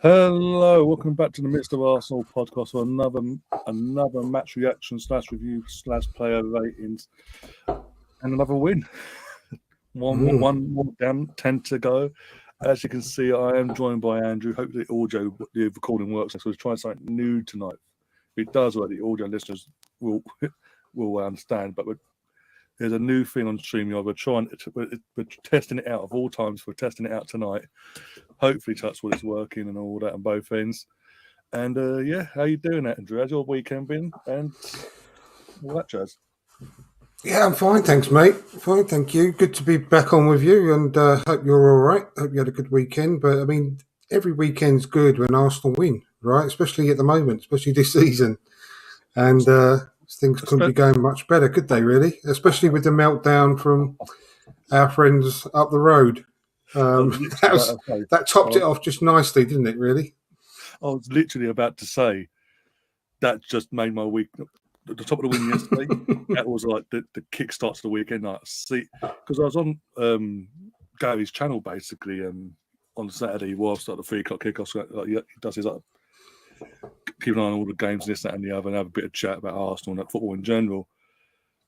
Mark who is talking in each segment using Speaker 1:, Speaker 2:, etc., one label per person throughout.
Speaker 1: Hello, welcome back to the Midst of Arsenal podcast for another match reaction / review / player ratings and another win. One more down, 10 to go. As you can see, I am joined by Andrew. Hopefully, audio the recording works. So we're trying something new tonight. If it does, well, the audio listeners will understand. But there's a new thing on StreamYard. We're testing it out of all times. We're testing it out tonight. Hopefully, touch wood, it's working and all that on both ends. And how you doing, Andrew? How's your weekend been? And all that jazz.
Speaker 2: Yeah, I'm fine, thanks, mate. Fine, thank you. Good to be back on with you, and hope you're all right. Hope you had a good weekend. But I mean, every weekend's good when Arsenal win, right? Especially at the moment, especially this season. And things couldn't be going much better, could they? Really, especially with the meltdown from our friends up the road. That topped it off just nicely, didn't it? Really.
Speaker 1: I was literally about to say that just made my week. At the top of the win yesterday, that was like the kickstart to the weekend. I see, because I was on Gary's channel basically on Saturday whilst at the 3 o'clock kickoff. He does his keep an eye on all the games, this, that, and the other, and have a bit of chat about Arsenal and football in general.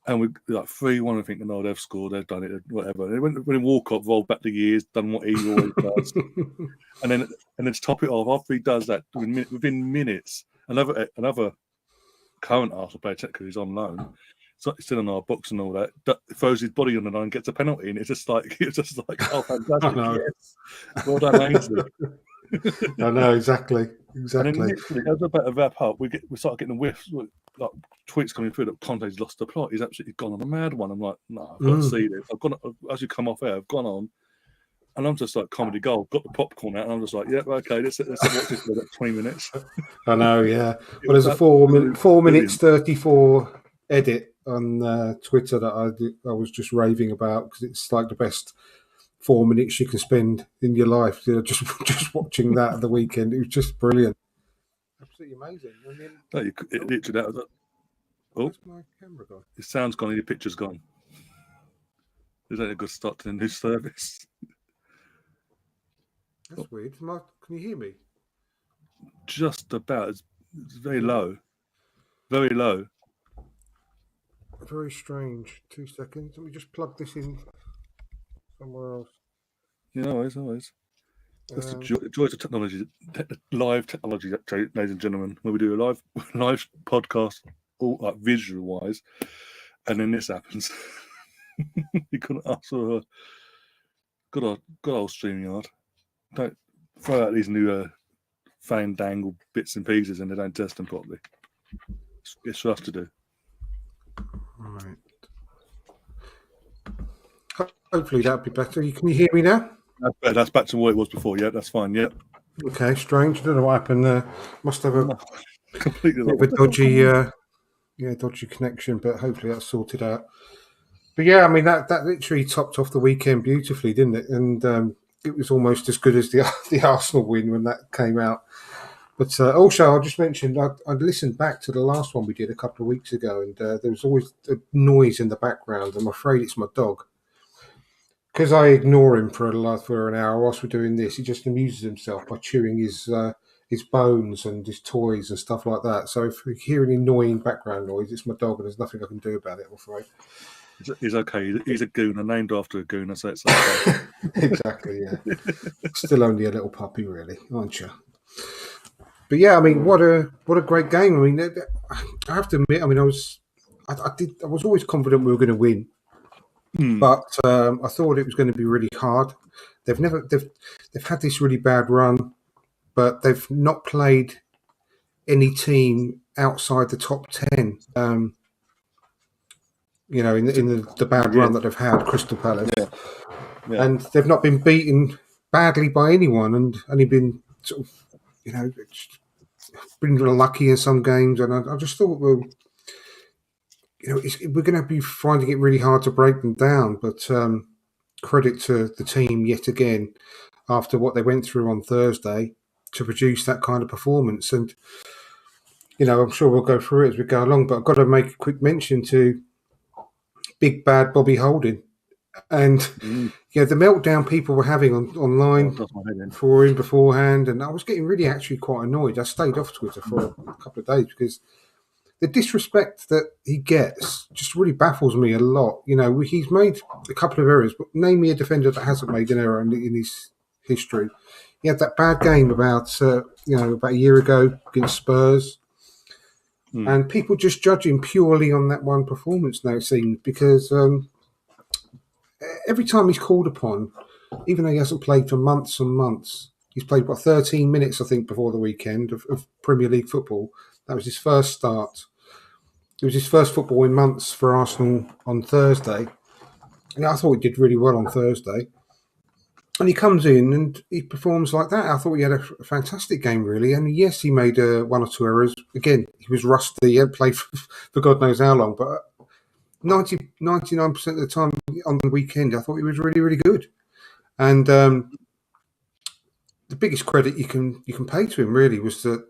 Speaker 1: And we like 3-1. I think, no, they've scored, they've done it, whatever. And when Walcott rolled back the years, done what he always does, and then to top it off, after he does that, within minutes, another current Arsenal player, technically, who's on loan, so still in our books and all that, throws his body on the line, gets a penalty, and it's just like, oh, fantastic! Yes. Well done, Ainsley.
Speaker 2: I know exactly.
Speaker 1: And then literally, as we're about to wrap up, we start getting the whiffs, like tweets coming through that Conte's lost the plot. He's absolutely gone on a mad one. I'm like, no, I've got to see this. I've gone as you come off air. I've gone on, and I'm just like comedy gold. Got the popcorn out, and I'm just like, yeah, okay, let's watch this for about 20 minutes.
Speaker 2: I know, yeah. Well, there's a 4 minutes 34 edit on Twitter that I was just raving about because it's like the best 4 minutes you can spend in your life. You know, just watching that at the weekend. It was just brilliant. Absolutely amazing.
Speaker 1: Where's my camera gone? Your sound's gone and your picture's gone. Is that a good start to the new service?
Speaker 2: That's weird. Can you hear me?
Speaker 1: Just about. It's very low. Very low.
Speaker 2: Very strange. 2 seconds. Let me just plug this in somewhere else.
Speaker 1: Yeah, always. That's the joys of technology, live technology, ladies and gentlemen. When we do a live podcast, all like visual-wise, and then this happens. You couldn't ask for a good old StreamYard. Don't throw out these new fandangle bits and pieces and they don't test them properly. It's for us to do.
Speaker 2: Right. Hopefully that'll be better. Can you hear me now?
Speaker 1: That's back to what it was before. Yeah, that's fine. Yeah.
Speaker 2: Okay, strange. I don't know what happened there. Must have a
Speaker 1: completely
Speaker 2: dodgy connection, but hopefully that's sorted out. But yeah, I mean that literally topped off the weekend beautifully, didn't it? And it was almost as good as the Arsenal win when that came out. But also, I just mentioned I'd listened back to the last one we did a couple of weeks ago, and there was always a noise in the background. I'm afraid it's my dog. Because I ignore him for an hour whilst we're doing this, he just amuses himself by chewing his bones and his toys and stuff like that. So if we hear any annoying background noise, it's my dog, and there's nothing I can do about it, I'm afraid.
Speaker 1: He's okay. He's a gooner, named after a gooner, so it's okay.
Speaker 2: Exactly, yeah. Still only a little puppy, really, aren't you? But yeah, I mean, what a great game. I mean, I have to admit, I mean, I was always confident we were going to win. But I thought it was going to be really hard. They've had this really bad run, but they've not played any team outside the top 10. In the bad run that they've had, Crystal Palace, and they've not been beaten badly by anyone, and only been sort of, been lucky in some games. And I just thought, well, we're going to be finding it really hard to break them down, but credit to the team yet again after what they went through on Thursday to produce that kind of performance. And, I'm sure we'll go through it as we go along, but I've got to make a quick mention to big bad Bobby Holding. And the meltdown people were having online for him beforehand, and I was getting really actually quite annoyed. I stayed off Twitter for a couple of days because the disrespect that he gets just really baffles me a lot. He's made a couple of errors, but name me a defender that hasn't made an error in his history. He had that bad game about a year ago against Spurs. And people just judge him purely on that one performance now, it seems, because every time he's called upon, even though he hasn't played for months and months, he's played, 13 minutes, I think, before the weekend of Premier League football. That was his first start. It was his first football in months for Arsenal on Thursday. And I thought he did really well on Thursday. And he comes in and he performs like that. I thought he had a fantastic game, really. And yes, he made one or two errors. Again, he was rusty. He hadn't played for God knows how long. But 99% of the time on the weekend, I thought he was really, really good. And the biggest credit you can pay to him, really, was that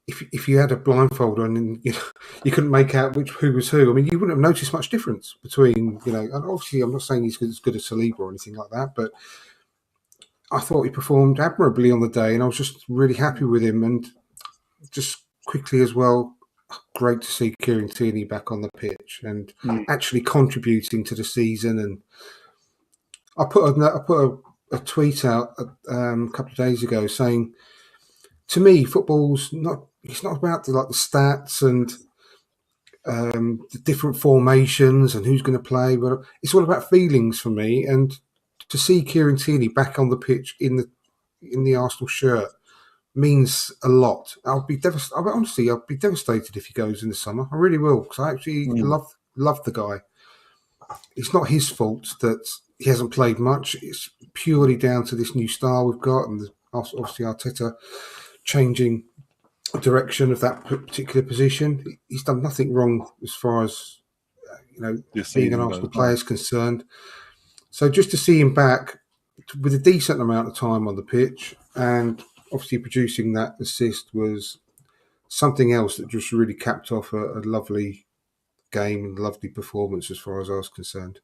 Speaker 2: if you had a blindfold on and you couldn't make out who was who, I mean, you wouldn't have noticed much difference between, and obviously I'm not saying he's as good as Saliba or anything like that, but I thought he performed admirably on the day and I was just really happy with him. And just quickly as well, great to see Kieran Tierney back on the pitch and actually contributing to the season. And I put a tweet out a couple of days ago saying, to me, football's it's not about the stats and the different formations and who's going to play, but it's all about feelings for me. And to see Kieran Tierney back on the pitch in the Arsenal shirt means a lot. I'll be devastated if he goes in the summer. I really will, because I actually love the guy. It's not his fault that he hasn't played much. It's purely down to this new style we've got, and obviously Arteta changing the direction of that particular position. He's done nothing wrong as far as being an Arsenal player is concerned. So just to see him back with a decent amount of time on the pitch and obviously producing that assist was something else that just really capped off a lovely game and lovely performance as far as I was concerned.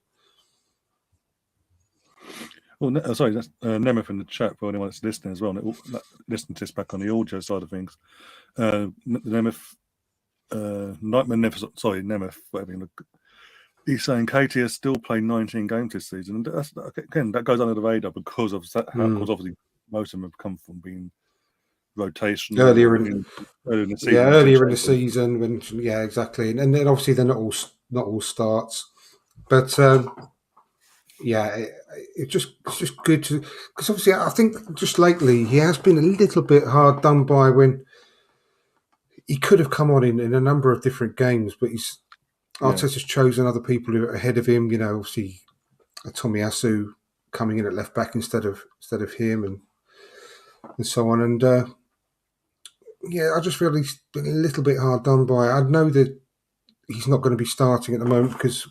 Speaker 1: Well, sorry, that's Nemeth in the chat for anyone that's listening as well. Listening to this back on the audio side of things. Nemeth, whatever you look. He's saying KT has still played 19 games this season. And that goes under the radar because of that. Because obviously most of them have come from being rotation
Speaker 2: earlier in the season. Yeah, earlier in the season when exactly. And then obviously they're not all starts, but it's just good to, because obviously I think just lately he has been a little bit hard done by when he could have come on in a number of different games, but Arteta's chosen other people ahead of him. Obviously Tomiyasu coming in at left back instead of him, and so on. And I just feel he's been a little bit hard done by. I know that he's not going to be starting at the moment because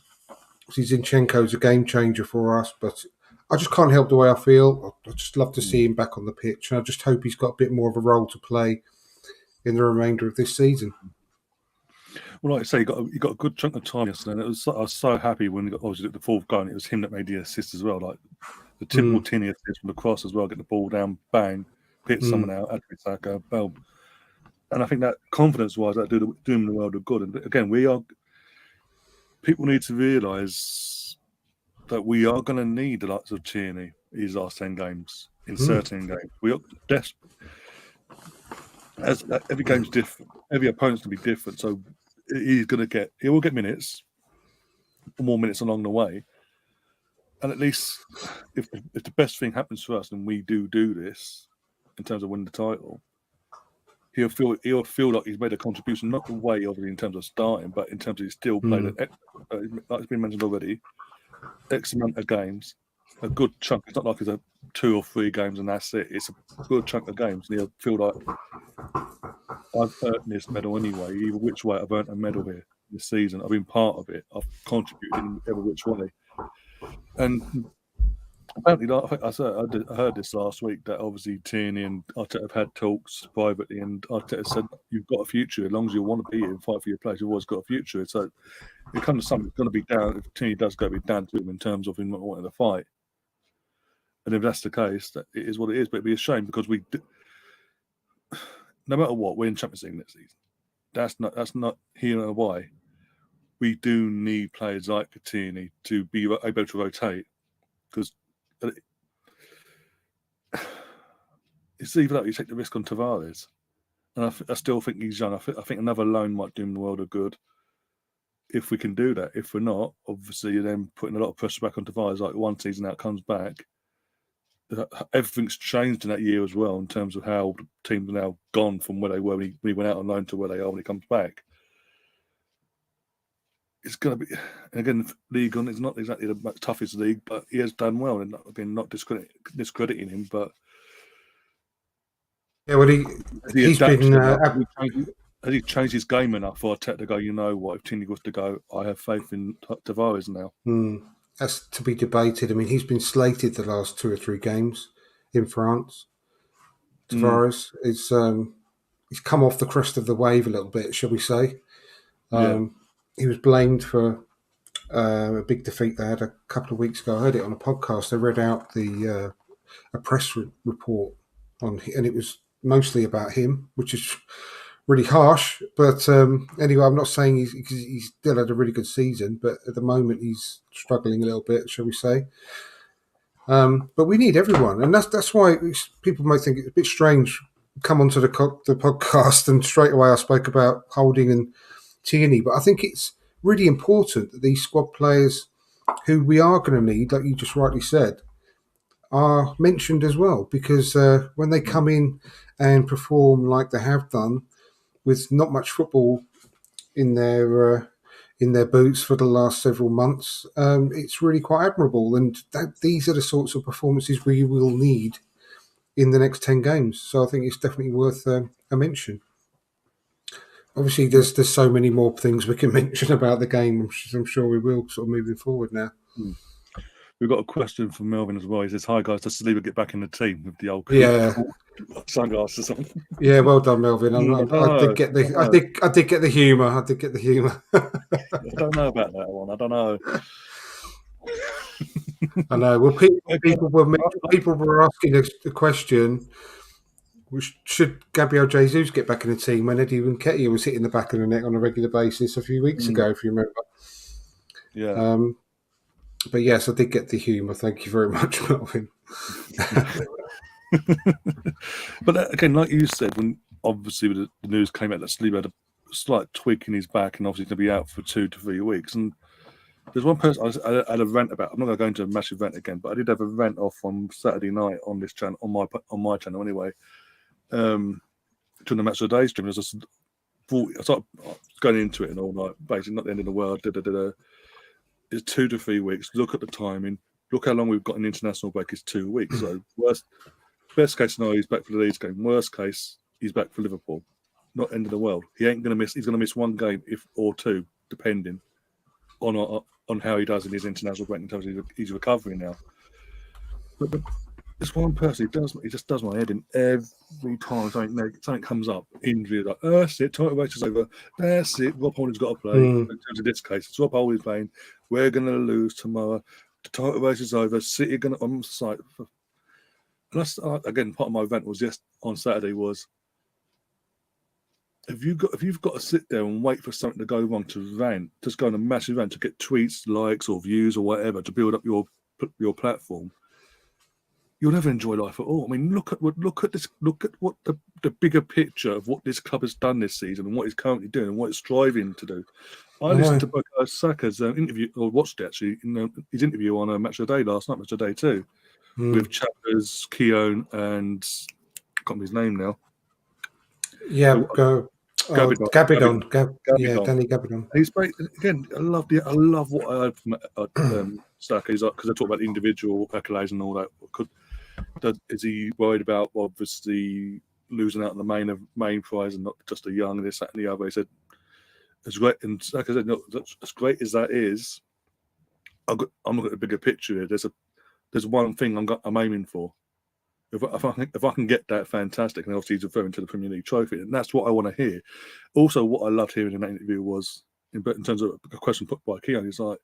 Speaker 2: Zinchenko's a game changer for us, but I just can't help the way I feel. I just love to see him back on the pitch, and I just hope he's got a bit more of a role to play in the remainder of this season.
Speaker 1: Well, like I say, you got a good chunk of time yesterday, and I was so happy when we got obviously the fourth goal, and it was him that made the assist as well, like the typical Tierney assist from the cross as well, get the ball down, bang, hit someone out, Saka, bell. And I think that confidence-wise, that do him the world of good. And again, people need to realise that we are going to need the likes of Tierney these last 10 games, in certain games. We are desperate. As every game's different, every opponent's going to be different, so he will get minutes, more minutes along the way. And at least if the best thing happens for us and we do this in terms of winning the title, he'll feel like he's made a contribution, not the way obviously in terms of starting, but in terms of he's still played like it's been mentioned already, X amount of games, a good chunk. It's not like it's a 2 or 3 games and that's it. It's a good chunk of games, and he'll feel like I've earned this medal anyway. Either which way, I've earned a medal here this season. I've been part of it. I've contributed in every which way. And apparently, I think I heard this last week that obviously Tierney and Arteta have had talks privately, and Arteta said you've got a future as long as you want to be here and fight for your place. You've always got a future. So it comes to something that's going to be down. If Tierney does go, be down to him in terms of him not wanting to fight. And if that's the case, that it is what it is. But it'd be a shame because no matter what, we're in Champions League next season. That's not here and why. We do need players like Tierney to be able to rotate because it's either that or you take the risk on Tavares. And I still think he's young. I think another loan might do him the world of good if we can do that. If we're not, obviously you're then putting a lot of pressure back on Tavares. Like one season out comes back. Everything's changed in that year as well in terms of how teams are now gone from where they were when he went out on loan to where they are when he comes back. It's going to be, and again, League On is not exactly the toughest league, but he has done well. And again, not discrediting him, but
Speaker 2: yeah, well, he's been.
Speaker 1: Has he changed his game enough for Arteta to go, you know what, if Tierney was to go, I have faith in Tavares now?
Speaker 2: That's to be debated. I mean, he's been slated the last 2 or 3 games in France. Tavares is he's come off the crest of the wave a little bit, shall we say. He was blamed for a big defeat they had a couple of weeks ago. I heard it on a podcast. They read out a press report and it was mostly about him, which is really harsh. But anyway, I'm not saying he's still had a really good season, but at the moment he's struggling a little bit, shall we say. But we need everyone, and that's why people might think it's a bit strange. Come onto the podcast, and straight away I spoke about Holding and Tierney, but I think it's really important that these squad players who we are going to need, like you just rightly said, are mentioned as well, because when they come in and perform like they have done, with not much football in their boots for the last several months, it's really quite admirable. And these are the sorts of performances we will need in the next 10 games. So I think it's definitely worth a mention. Obviously, there's so many more things we can mention about the game, which I'm sure we will sort of moving forward now.
Speaker 1: We've got a question from Melvin as well. He says, "Hi guys, does Saliba get back in the team with the old sunglasses on?"
Speaker 2: Yeah, well done, Melvin. I did get the humour. I
Speaker 1: don't know about that one. I don't know.
Speaker 2: I know. Well, people were asking the question: should Gabriel Jesus get back in the team when Eddie Nketiah was hitting the back of the net on a regular basis a few weeks ago, if you remember?
Speaker 1: Yeah.
Speaker 2: But yes, I did get the humour. Thank you very much, Melvin.
Speaker 1: But again, like you said, when obviously the news came out that Saliba had a slight tweak in his back and obviously going to be out for 2 to 3 weeks. And there's one person I had a rant about. I'm not going to go into a massive rant again, but I did have a rant off on Saturday night on this channel, on my channel anyway. During the Match of the Day stream, I started going into it and all night, basically not the end of the world. It's 2 to 3 weeks. Look at the timing. Look how long we've got an international break. It's 2 weeks. So best case scenario, he's back for the Leeds game. Worst case, he's back for Liverpool. Not end of the world. He ain't going to miss. He's going to miss 1 game or 2, depending on how he does in his international break in terms of his recovery now. But this one person, he just does my head in every time something comes up. Injury, like, oh, that's it. Title race is over. That's it. Rob Holding's got to play. In terms of this case, it's Rob Holding playing. We're going to lose tomorrow. The title race is over. City are going to on the site. And that's again part of my event was on Saturday was if you've got to sit there and wait for something to go wrong to rant, just go on a massive rant to get tweets, likes, or views or whatever to build up your platform, you'll never enjoy life at all. I mean, look at this. Look at what the bigger picture of what this club has done this season and what it's currently doing and what it's striving to do. I listened to Bukayo Saka's interview, or watched it actually, his interview on Match of the Day last night, Match of the Day 2, with Chambers, Keown, and I can't remember his name now.
Speaker 2: Yeah, Gabidon. Danny Gabidon.
Speaker 1: He's great. Again, I love what I heard from Saka. Because I talk about individual accolades and all that. Is he worried about obviously losing out on the main prize and not just a young this, that, and the other? He said, "As great," and like I said, no, as great as that is, I'm looking at the bigger picture here. There's one thing I'm aiming for. If I can get that, fantastic. And obviously he's referring to the Premier League trophy, and that's what I want to hear. Also, what I loved hearing in that interview was But in terms of a question put by Keown, it's like,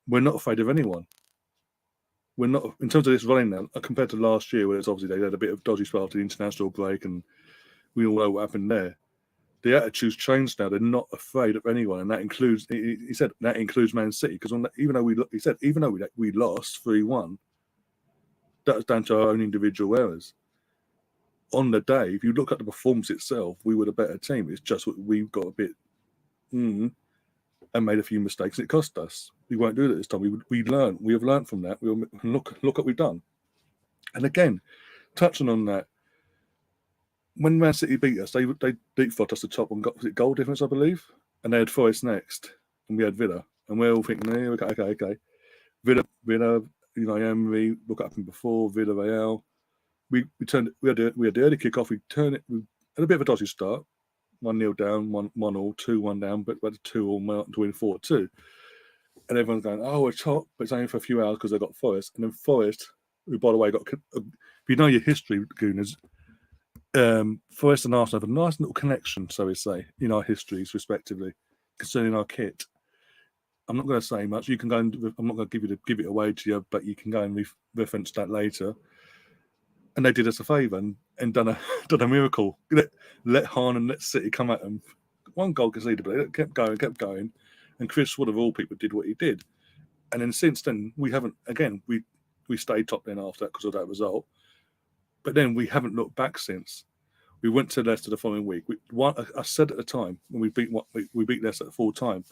Speaker 1: we're not afraid of anyone. We're not, in terms of this running now, compared to last year, where it's obviously they had a bit of dodgy spell after the international break, and we all know what happened there. The attitude's changed now. They're not afraid of anyone, and that includes. He said that includes Man City, because even though we lost 3-1, that was down to our own individual errors. On the day, if you look at the performance itself, we were the better team. It's just we got a bit and made a few mistakes. It cost us. We won't do that this time. We learn. We have learned from that. We'll look what we've done. And again, touching on that, when Man City beat us, they leapfrogged us the top and got goal difference, I believe, and they had Forest next, and we had Villa, and we're all thinking, okay. Villa, Emery, look up from before Villarreal. We had the early kick-off. We turned it. We had a bit of a dodgy start. 1-0 down, 1-1 all, 2-1 down, but we had a 2-all to win 4-2. And everyone's going, oh, we're top, but it's only for a few hours because they got Forest. And then Forest, who, by the way, if you know your history, Gooners, Forest and Arsenal have a nice little connection, so we say, in our histories, respectively, concerning our kit. I'm not going to say much. You can go and I'm not going to give it away to you, but you can go and reference that later. And they did us a favour and done a miracle. Let Hahn and let City come at them. One goal conceded, but they kept going. And Chris Wood, of all people, did what he did. And then since then, we haven't. Again, we stayed top then after that because of that result. But then we haven't looked back since. We went to Leicester the following week. I said at the time when we beat Leicester at full time,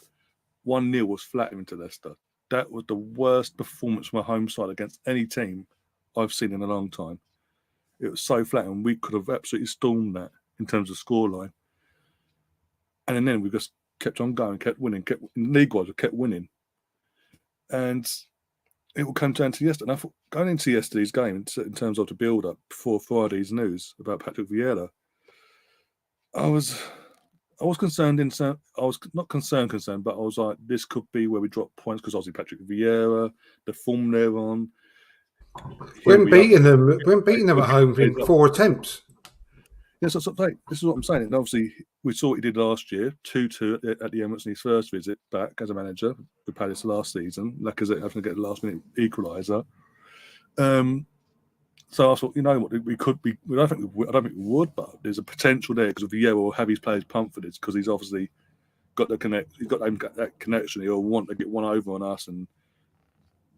Speaker 1: 1-0 was flattering to Leicester. That was the worst performance from a home side against any team I've seen in a long time. It was so flat, and we could have absolutely stormed that in terms of scoreline. And then we just kept on going, kept winning, league-wise, we kept winning. And it will come down to yesterday. And I thought, going into yesterday's game, in terms of the build-up before Friday's news about Patrick Vieira, I was concerned. I was not concerned, but I was like, this could be where we drop points because obviously Patrick Vieira, the form they're on.
Speaker 2: When beating them at home in 4 attempts.
Speaker 1: Yes, this is what I'm saying. And obviously, we saw what he did last year, 2-2 at the Emirates in his first visit back as a manager with Palace last season. Lacazette having to get the last-minute equaliser. So I thought, you know what, we could be. I don't think we would, but there's a potential there because Vieira will have his players pumped for this because he's obviously got the connect. He's got that connection. He'll want to get one over on us and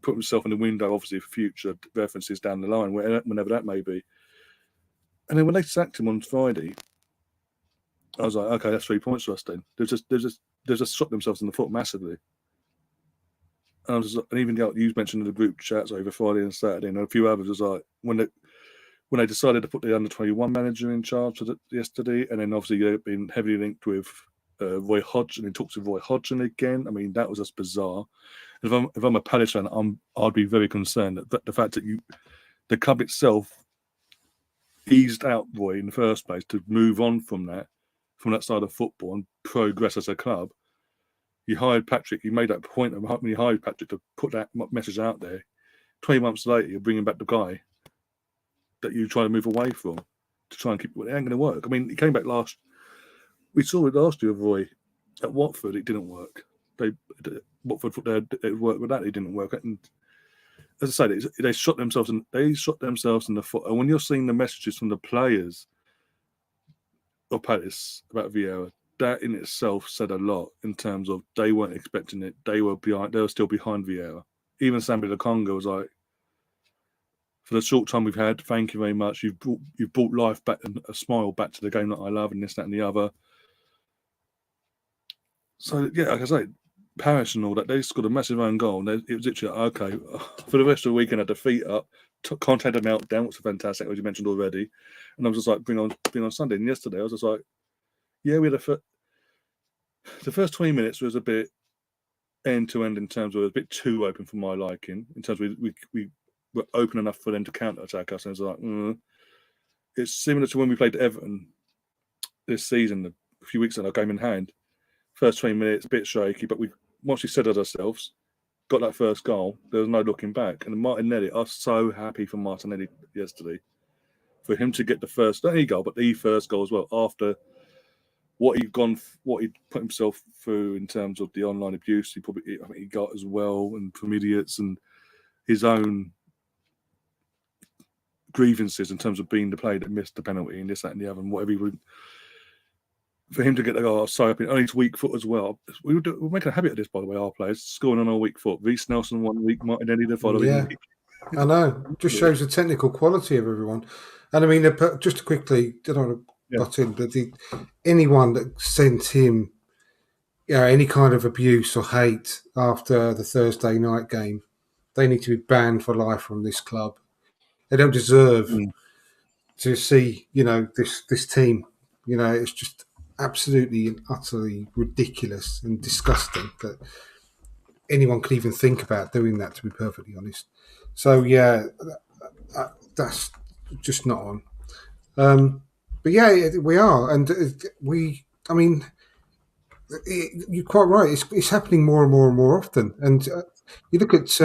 Speaker 1: put himself in the window, obviously, for future references down the line, whenever that may be. And then when they sacked him on Friday, I was like, okay, that's 3 points for us then. They've just shot themselves in the foot massively. And I was just, and even you mentioned in the group chats over Friday and Saturday, and a few others was like when they decided to put the under-21 manager in charge yesterday, and then obviously they've been heavily linked with Roy Hodgson, and talks with Roy Hodgson again. I mean, that was just bizarre. If I'm a Palace fan, I'd be very concerned that the fact that the club itself eased out Roy in the first place to move on from that side of football and progress as a club. You hired Patrick. You made that point of when you hired Patrick to put that message out there. 20 months later, you're bringing back the guy that you try to move away from to try and keep. It ain't going to work. I mean, he came back we saw it last year with Roy at Watford. It didn't work. Watford thought it worked with that. It didn't work. And as I say, they shot themselves in the foot. And when you're seeing the messages from the players of Palace about Vieira, that in itself said a lot in terms of they weren't expecting it. They were still behind Vieira. Even Sambi Lokonga was like, for the short time we've had, thank you very much. You've brought life back and a smile back to the game that I love, and this, that, and the other. So yeah, like I say, Paris and all that, they scored a massive own goal. And it was literally okay for the rest of the weekend. Had the feet up, Conte had a meltdown, which was fantastic, as you mentioned already. And I was just like, bring on Sunday. And yesterday, I was just like, yeah, we had the first 20 minutes was a bit end to end in terms of it was a bit too open for my liking. In terms of we were open enough for them to counter attack us, and it's like it's similar to when we played Everton this season a few weeks ago, game in hand. First 20 minutes, a bit shaky, but once we settled ourselves, got that first goal, there was no looking back. And Martinelli, I was so happy for Martinelli yesterday for him to get the first, not any goal, but the first goal as well after what he'd put himself through in terms of the online abuse, I think he got as well, and from idiots, and his own grievances in terms of being the player that missed the penalty and this, that, and the other, and whatever he would. For him to get sorry, up on his weak foot as well. We're making a habit of this, by the way, our players scoring on our weak foot. Reece Nelson 1 week, Martinelli the following week.
Speaker 2: I know. Just shows the technical quality of everyone. And I mean, just quickly, I don't want to butt in, but anyone that sent him any kind of abuse or hate after the Thursday night game, they need to be banned for life from this club. They don't deserve to see, this team. It's just absolutely and utterly ridiculous and disgusting that anyone could even think about doing that, to be perfectly honest. So, that's just not on. But, we are. And you're quite right. It's happening more and more and more often. And you look at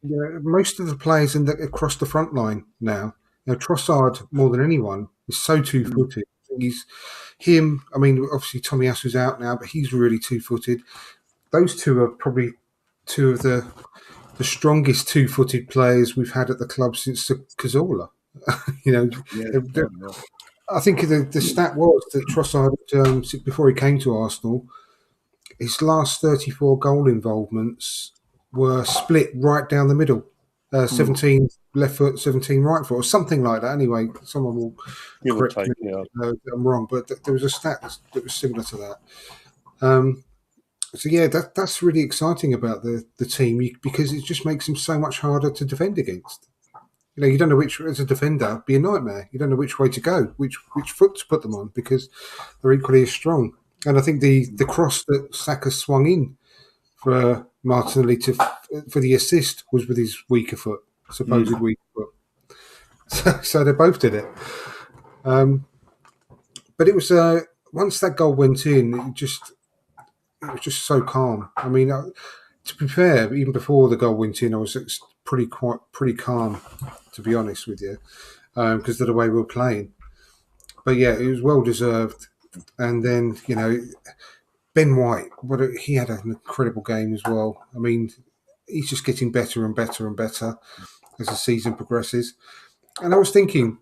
Speaker 2: most of the players across the front line now. Trossard, more than anyone, is so two-footed. He's him. I mean, obviously Tommy Asu's out now, but he's really two-footed. Those two are probably two of the strongest two-footed players we've had at the club since Cazorla. I think the stat was that Trossard, before he came to Arsenal, his last 34 goal involvements were split right down the middle. 17 left foot, 17 right foot, or something like that. Anyway, someone will correct me if I'm wrong, but there was a stat that was similar to that. That's really exciting about the team because it just makes them so much harder to defend against. You don't know which, as a defender, be a nightmare. You don't know which way to go, which foot to put them on, because they're equally as strong. And I think the cross that Saka swung in for Martinelli for the assist was with his weaker foot, supposed weaker foot. So they both did it. But it was once that goal went in, it was just so calm. I mean, to be fair, even before the goal went in, I was pretty calm, to be honest with you, because of the way we were playing. But yeah, it was well deserved. And then Ben White, he had an incredible game as well. I mean, he's just getting better and better and better as the season progresses. And I was thinking,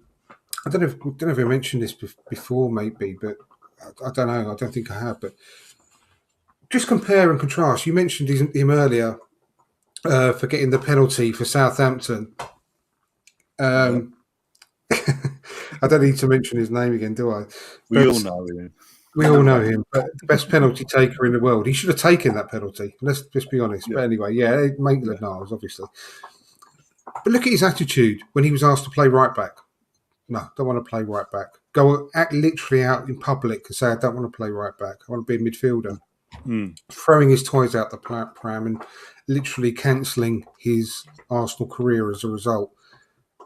Speaker 2: I don't know if I mentioned this before, maybe, but I don't know. I don't think I have. But just compare and contrast. You mentioned him earlier for getting the penalty for Southampton. I don't need to mention his name again, do I?
Speaker 1: We all know him.
Speaker 2: We all know him, but the best penalty taker in the world. He should have taken that penalty. Let's just be honest. Yeah. But anyway, Maitland-Niles, obviously. But look at his attitude when he was asked to play right back. No, don't want to play right back. Go act literally out in public and say, I don't want to play right back. I want to be a midfielder. Throwing his toys out the pram and literally cancelling his Arsenal career as a result.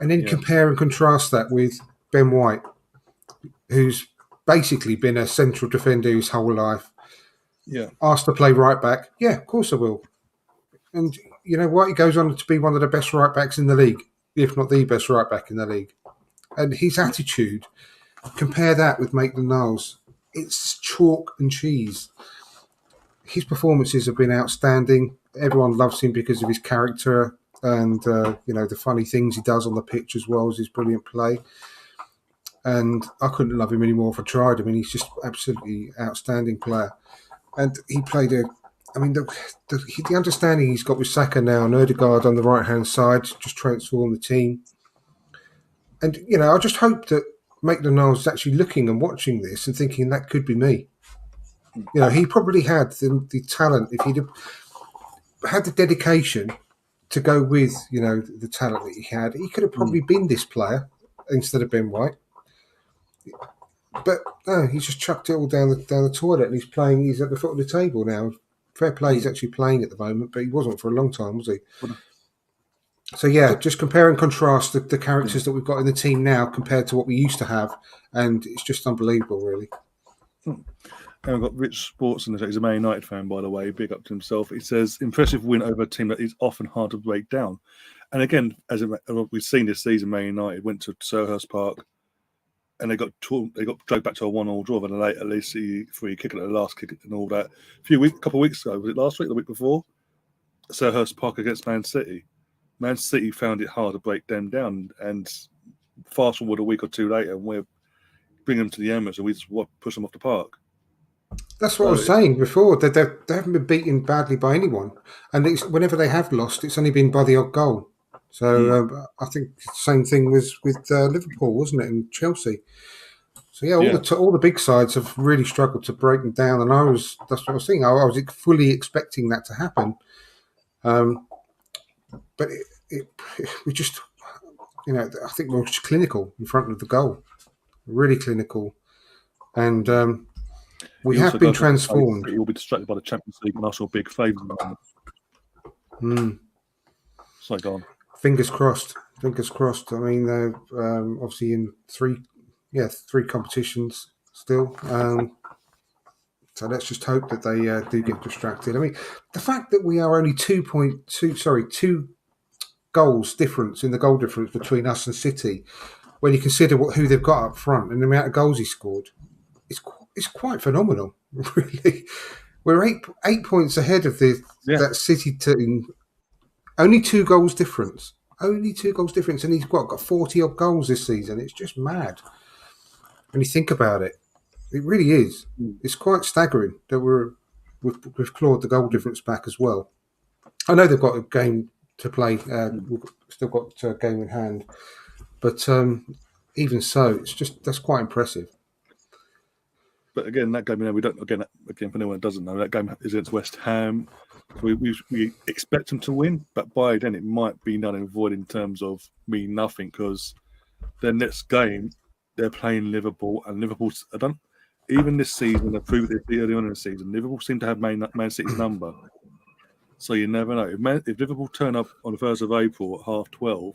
Speaker 2: And then compare and contrast that with Ben White, who's basically been a central defender his whole life.
Speaker 1: Yeah.
Speaker 2: Asked to play right back. Yeah, of course I will. And you know what? He goes on to be one of the best right backs in the league, if not the best right back in the league. And his attitude, compare that with Maitland-Niles. It's chalk and cheese. His performances have been outstanding. Everyone loves him because of his character and the funny things he does on the pitch as well as his brilliant play. And I couldn't love him anymore if I tried. I mean, he's just absolutely outstanding player. And he played the understanding he's got with Saka now and Ødegaard on the right-hand side just transformed the team. And, I just hope that Maitland-Niles is actually looking and watching this and thinking that could be me. He probably had the talent. If he'd had the dedication to go with, the talent that he had, he could have probably been this player instead of Ben White. But no, he's just chucked it all down the toilet and he's at the foot of the table now. Fair play, he's actually playing at the moment, but he wasn't for a long time, was he? So yeah, just compare and contrast the characters that we've got in the team now compared to what we used to have, and it's just unbelievable, really.
Speaker 1: And we've got Rich Sports in the he's a Man United fan, by the way, big up to himself. He says, impressive win over a team that is often hard to break down. And again, as we've seen this season, Man United went to Selhurst Park and they got dragged back to a 1-1 draw, and at least the free kick at the last kick and all that. Couple of weeks ago, was it last week, the week before? Selhurst Park against Man City. Man City found it hard to break them down, and fast forward a week or two later, and we're bringing them to the Emirates, and we just push them off the park.
Speaker 2: That's what I was saying before. They haven't been beaten badly by anyone, and whenever they have lost, it's only been by the odd goal. So I think the same thing was with Liverpool, wasn't it, and Chelsea. So all the big sides have really struggled to break them down, and that's what I was saying. I was fully expecting that to happen, but we just, I think we're just clinical in front of the goal, really clinical, and we have been transformed.
Speaker 1: You'll be distracted by the Champions League and Arsenal big favourites. So go on.
Speaker 2: Fingers crossed. I mean, they're obviously in three competitions still. So let's just hope that they do get distracted. I mean, the fact that we are only 2 goals difference in the goal difference between us and City, when you consider who they've got up front and the amount of goals he scored, it's quite phenomenal, really. We're 8 points ahead of that City team. Only 2 goals difference. And he's got 40 odd goals this season. It's just mad when you think about it. It really is. It's quite staggering that we've clawed the goal difference back as well. I know they've got a game to play. We've still got a game in hand, but even so, that's quite impressive.
Speaker 1: But again, that game, we don't. Again, for anyone that doesn't know, that game is against West Ham. We expect them to win, but by then it might be null and void in terms of mean nothing, because their next game they're playing Liverpool, and Liverpool's even this season, they proved it early on in the season. Liverpool seem to have Man City's number, so you never know. If Liverpool turn up on the 1st of April at 12:30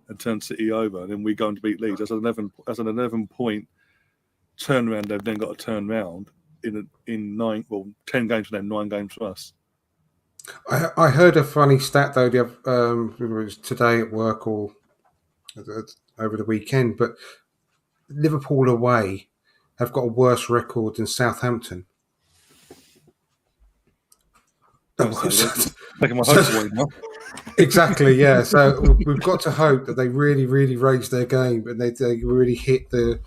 Speaker 1: and turn City over, and then we go on to beat Leeds, that's an 11-point turnaround. They've then got to turn round in 10 games for them, 9 games for us.
Speaker 2: I heard a funny stat though. It was today at work or over the weekend, but Liverpool away have got a worse record than Southampton.
Speaker 1: Taking my hopes away now.
Speaker 2: Exactly, yeah. So we've got to hope that they really, really raise their game and they really hit the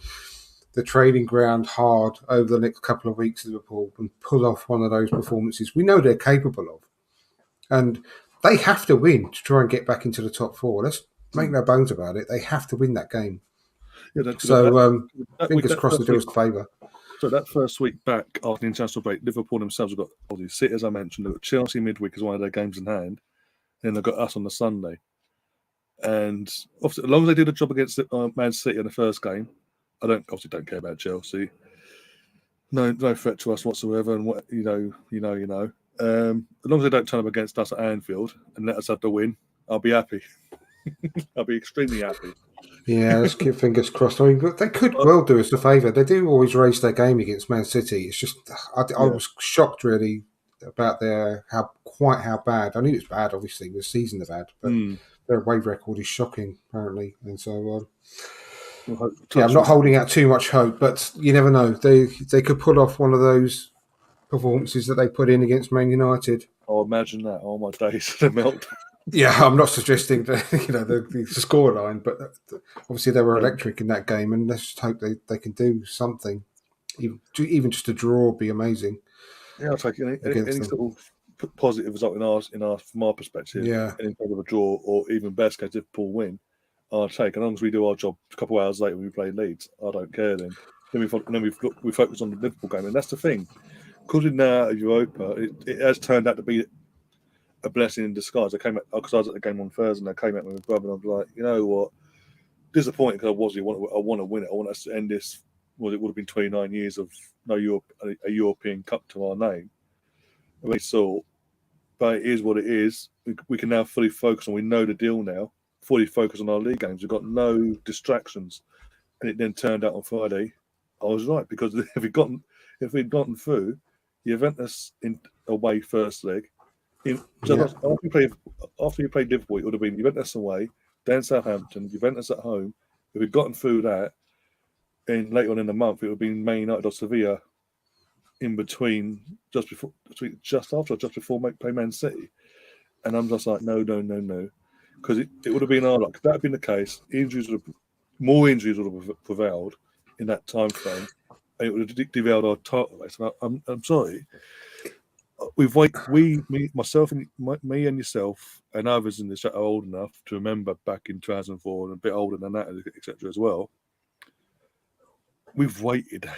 Speaker 2: training ground hard over the next couple of weeks, Liverpool, and pull off one of those performances we know they're capable of. And they have to win to try and get back into the top 4. Let's make no bones about it. They have to win that game. Yeah, fingers crossed they do us a favour.
Speaker 1: So that first week back after the international break, Liverpool themselves have got City, as I mentioned. They've got Chelsea midweek as one of their games in hand. Then they've got us on the Sunday. And obviously, as long as they do the job against Man City in the first game, I don't care about Chelsea. No threat to us whatsoever. And what you know. As long as they don't turn up against us at Anfield and let us have the win, I'll be happy. I'll be extremely happy.
Speaker 2: Yeah, let's keep fingers crossed. I mean, but they could well do us a favour. They do always raise their game against Man City. It's just I was shocked really about how bad. I knew it was bad. Obviously, the season they've had, but their away record is shocking apparently. And so, I'm not holding out too much hope, but you never know. They could pull off one of those performances that they put in against Man United.
Speaker 1: Oh, imagine that! Oh my days, the melt.
Speaker 2: Yeah, I'm not suggesting the scoreline, but obviously they were electric in that game, and let's just hope they can do something. Even just a draw would be amazing.
Speaker 1: Yeah, I'll take any sort of positive result from our perspective.
Speaker 2: Yeah,
Speaker 1: any kind of a draw or even best case Liverpool win, I'll take. As long as we do our job a couple of hours later when we play Leeds, I don't care then. Then we focus on the Liverpool game, and that's the thing. Because we're now out of Europa, it has turned out to be a blessing in disguise. I came out because I was at the game on Thursday, and I came out with my brother, and I was like, you know what, disappointed because I want to win it. I want us to end this. Well, it would have been 29 years of a European Cup to our name. And we saw, but it is what it is. We can now fully focus on. We know the deal now. Fully focus on our league games. We've got no distractions, and it then turned out on Friday. I was right, because if we'd gotten through, Juventus in away first leg. After you played Liverpool, it would have been Juventus away, then Southampton, Juventus at home. If we'd gotten through that, and later on in the month, it would have been Man United or Sevilla in between, just after or just before play Man City. And I'm just like, no. Because it would have been our luck. If that had been the case, more injuries would have prevailed in that time frame. And it would have derailed our title race. And I'm sorry. Myself and me and yourself and others in the chat are old enough to remember back in 2004 and a bit older than that, etc. as well. We've waited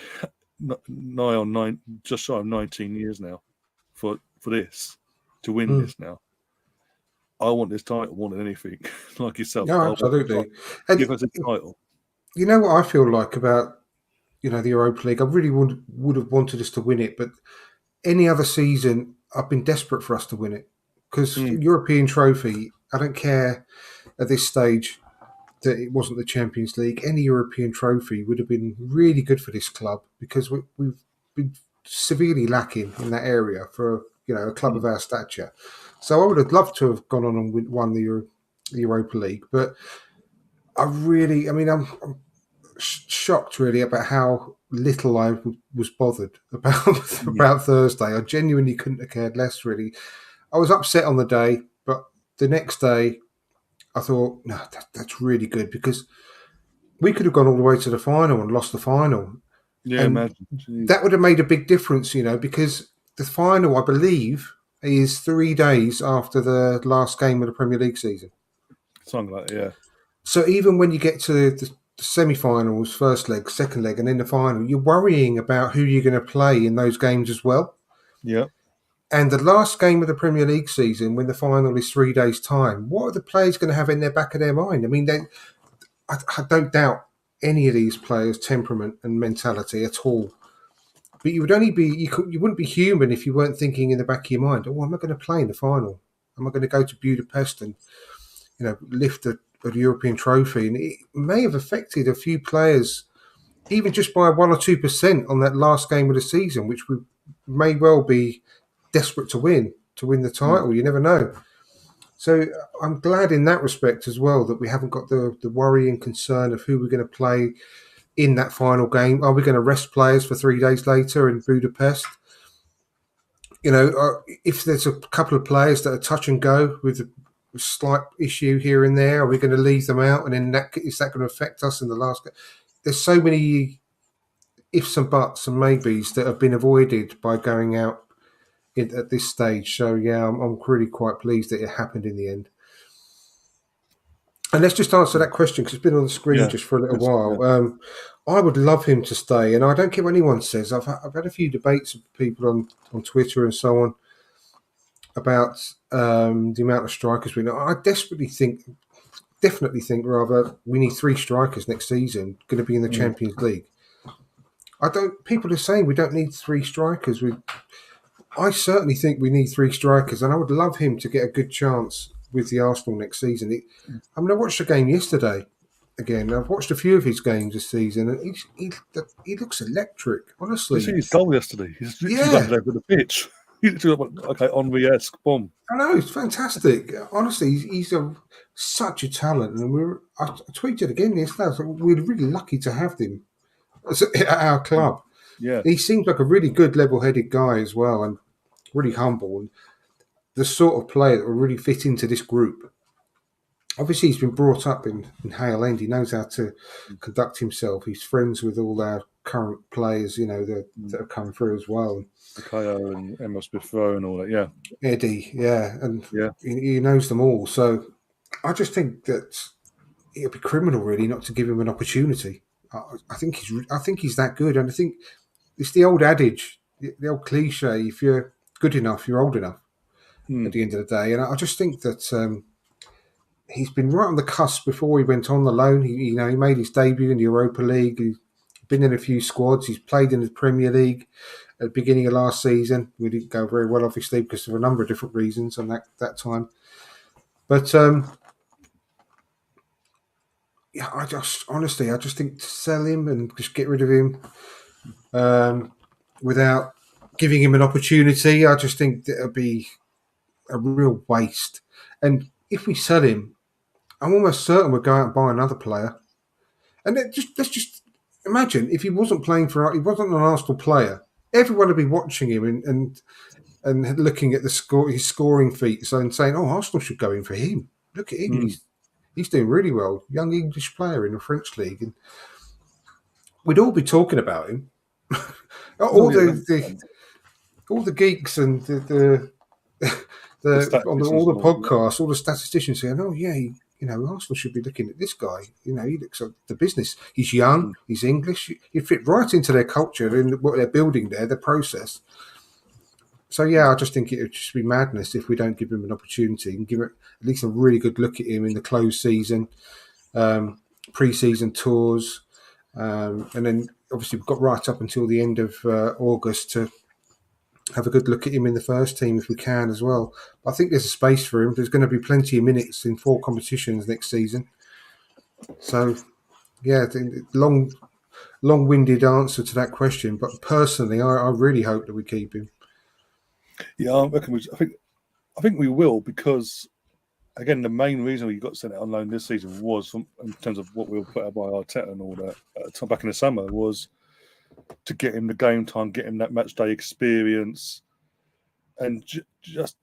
Speaker 1: just shy of 19 years now for this, to win this now. I want this title more than anything, like yourself.
Speaker 2: No, absolutely.
Speaker 1: Give us a title.
Speaker 2: You know what I feel like about, the Europa League? I really would have wanted us to win it, but any other season, I've been desperate for us to win it. Because European trophy, I don't care at this stage that it wasn't the Champions League. Any European trophy would have been really good for this club, because we've been severely lacking in that area for a club of our stature. So I would have loved to have gone on and won the Europa League, but I'm shocked really about how little I was bothered about Thursday. I genuinely couldn't have cared less, really. I was upset on the day, but the next day I thought, no, that's really good, because we could have gone all the way to the final and lost the final.
Speaker 1: Yeah, imagine.
Speaker 2: That would have made a big difference, because the final, I believe, is 3 days after the last game of the Premier League season.
Speaker 1: Something like that, yeah.
Speaker 2: So even when you get to the semi-finals, first leg, second leg, and then the final, you're worrying about who you're going to play in those games as well.
Speaker 1: Yeah.
Speaker 2: And the last game of the Premier League season, when the final is 3 days' time, what are the players going to have in their back of their mind? I mean, I don't doubt any of these players' temperament and mentality at all. But you would only be you wouldn't be human if you weren't thinking in the back of your mind, oh, am I going to play in the final? Am I going to go to Budapest and lift a European trophy? And it may have affected a few players, even just by 1 or 2% on that last game of the season, which we may well be desperate to win the title. You never know. So I'm glad in that respect as well that we haven't got the worry and concern of who we're going to play in that final game. Are we going to rest players for 3 days later in Budapest? If there's a couple of players that are touch and go with a slight issue here and there, are we going to leave them out? And then is that going to affect us in the last game? There's so many ifs and buts and maybes that have been avoided by going out at this stage. So, yeah, I'm really quite pleased that it happened in the end. And let's just answer that question, because it's been on the screen just for a little while. Yeah. I would love him to stay, and I don't care what anyone says. I've had a few debates with people on Twitter and so on about the amount of strikers we know. I definitely think we need 3 strikers next season, going to be in the Champions League. People are saying we don't need 3 strikers. I certainly think we need 3 strikers, and I would love him to get a good chance with the Arsenal next season. I watched the game yesterday again. I've watched a few of his games this season, and he looks electric, honestly.
Speaker 1: You see his goal yesterday? He's literally over the pitch. He's literally Henry-esque, boom.
Speaker 2: I know, it's fantastic. Honestly, he's such a talent. And I tweeted again yesterday, I was like, we're really lucky to have him at our club.
Speaker 1: Yeah.
Speaker 2: He seems like a really good, level-headed guy as well, and really humble, and the sort of player that will really fit into this group. Obviously, he's been brought up in Hale End. He knows how to conduct himself. He's friends with all our current players, that have come through as well.
Speaker 1: Kayo and Emma Smith-Rowe and all that, yeah.
Speaker 2: Eddie, yeah. And he knows them all. So I just think that it would be criminal, really, not to give him an opportunity. I think he's that good. And I think it's the old adage, the old cliche, if you're good enough, you're old enough at the end of the day. And I just think that he's been right on the cusp before he went on the loan. He made his debut in the Europa League. He's been in a few squads. He's played in the Premier League at the beginning of last season. We didn't go very well, obviously, because of a number of different reasons on that time. But I just think to sell him and just get rid of him without giving him an opportunity, I just think that it'll be a real waste. And if we sell him, I'm almost certain we'll go out and buy another player. And let's just imagine if he wasn't playing he wasn't an Arsenal player. Everyone would be watching him and looking at his scoring feats and saying, "Oh, Arsenal should go in for him. Look at him. He's doing really well. Young English player in the French league." And we'd all be talking about him. all the geeks and all the podcasts, all the statisticians saying, "Oh yeah, Arsenal should be looking at this guy. He looks like the business. He's young. He's English. He fit right into their culture and what they're building there, the process." So yeah, I just think it would just be madness if we don't give him an opportunity and give it at least a really good look at him in the closed season, pre-season tours, and then obviously we've got right up until the end of August to have a good look at him in the first team if we can as well. I think there's a space for him. There's going to be plenty of minutes in 4 competitions next season. So yeah, long-winded answer to that question, but personally, I really hope that we keep him.
Speaker 1: Yeah, I reckon I think we will, because again, the main reason we got sent out on loan this season was in terms of what we were put out by Arteta and all that back in the summer, was to get him the game time, get him that match day experience, and just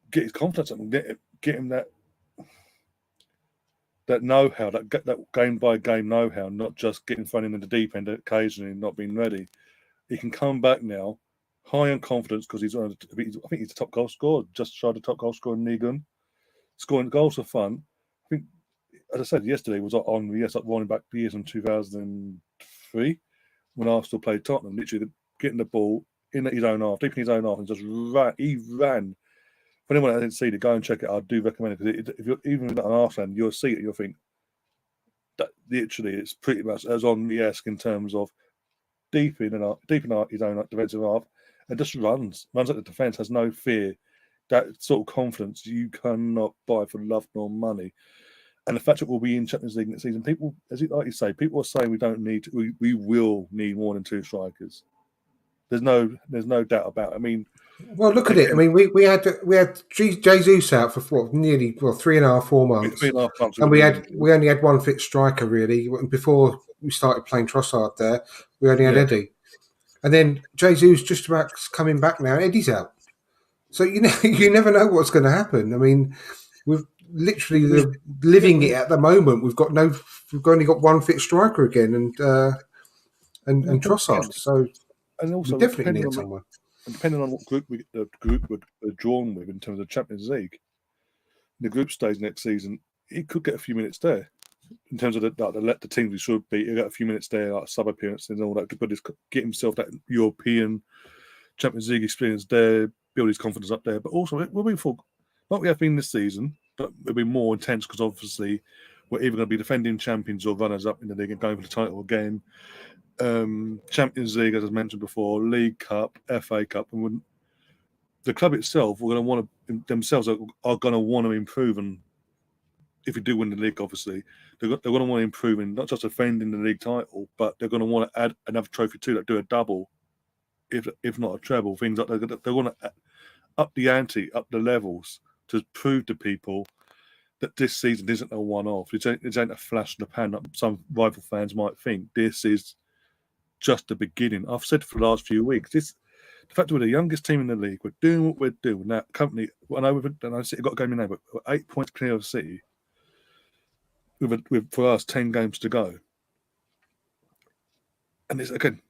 Speaker 1: get his confidence up and get him that know-how, that game by game know-how, not just getting thrown in the deep end occasionally and not being ready. He can come back now high on confidence because I think he's the top goal scorer, just shy of the top goal scorer in Ligue 1. Scoring goals for fun. I think, as I said yesterday, was running back the years in 2003 when Arsenal played Tottenham, literally getting the ball in his own half, deep in his own half, and just ran. He ran. For anyone that didn't see it, go and check it. I do recommend it, because if you're even an Arsenal fan, you'll see it. You'll think that literally it's pretty much as on the esque in terms of deep in his own defensive half, and just runs at the defence, has no fear. That sort of confidence you cannot buy for love nor money. And the fact that we'll be in Champions League next season, people, like you say, people are saying we will need more than 2 strikers. There's no doubt about it. I mean,
Speaker 2: well, look at it. I mean, we had Jesus out for nearly 3.5, 4 months.
Speaker 1: 3.5 months,
Speaker 2: and we only had one fit striker really. Before we started playing Trossard there, we only had Eddie, and then Jesus just about coming back now. Eddie's out, so you never know what's going to happen. I mean, we've literally living it at the moment. We've only got one fit striker again, and Trossard. So
Speaker 1: and also
Speaker 2: we definitely need someone.
Speaker 1: And depending on what group the group we're drawn with in terms of Champions League, the group stage next season, he could get a few minutes there. In terms of the teams we should beat, he'll get a few minutes there, like sub appearances and all that, to get himself that European Champions League experience there, build his confidence up there. But also, it will be like we have been this season, but it'll be more intense because obviously we're either going to be defending champions or runners up in the league and going for the title again. Champions League, as I mentioned before, League Cup, FA Cup, and the club itself are going to want to themselves are going to want to improve. And if we do win the league, obviously they're going to want to improve in not just defending the league title, but they're going to want to add another trophy too, that do a double, if not a treble. Things like they're going to up the ante, up the levels to prove to people that this season isn't a one-off. It ain't a flash in the pan that some rival fans might think. This is just the beginning. I've said for the last few weeks, the fact that we're the youngest team in the league, we're doing what we're doing. That company, I know City got a game in there, but we're 8 points clear of City with for us 10 games to go. And it's again,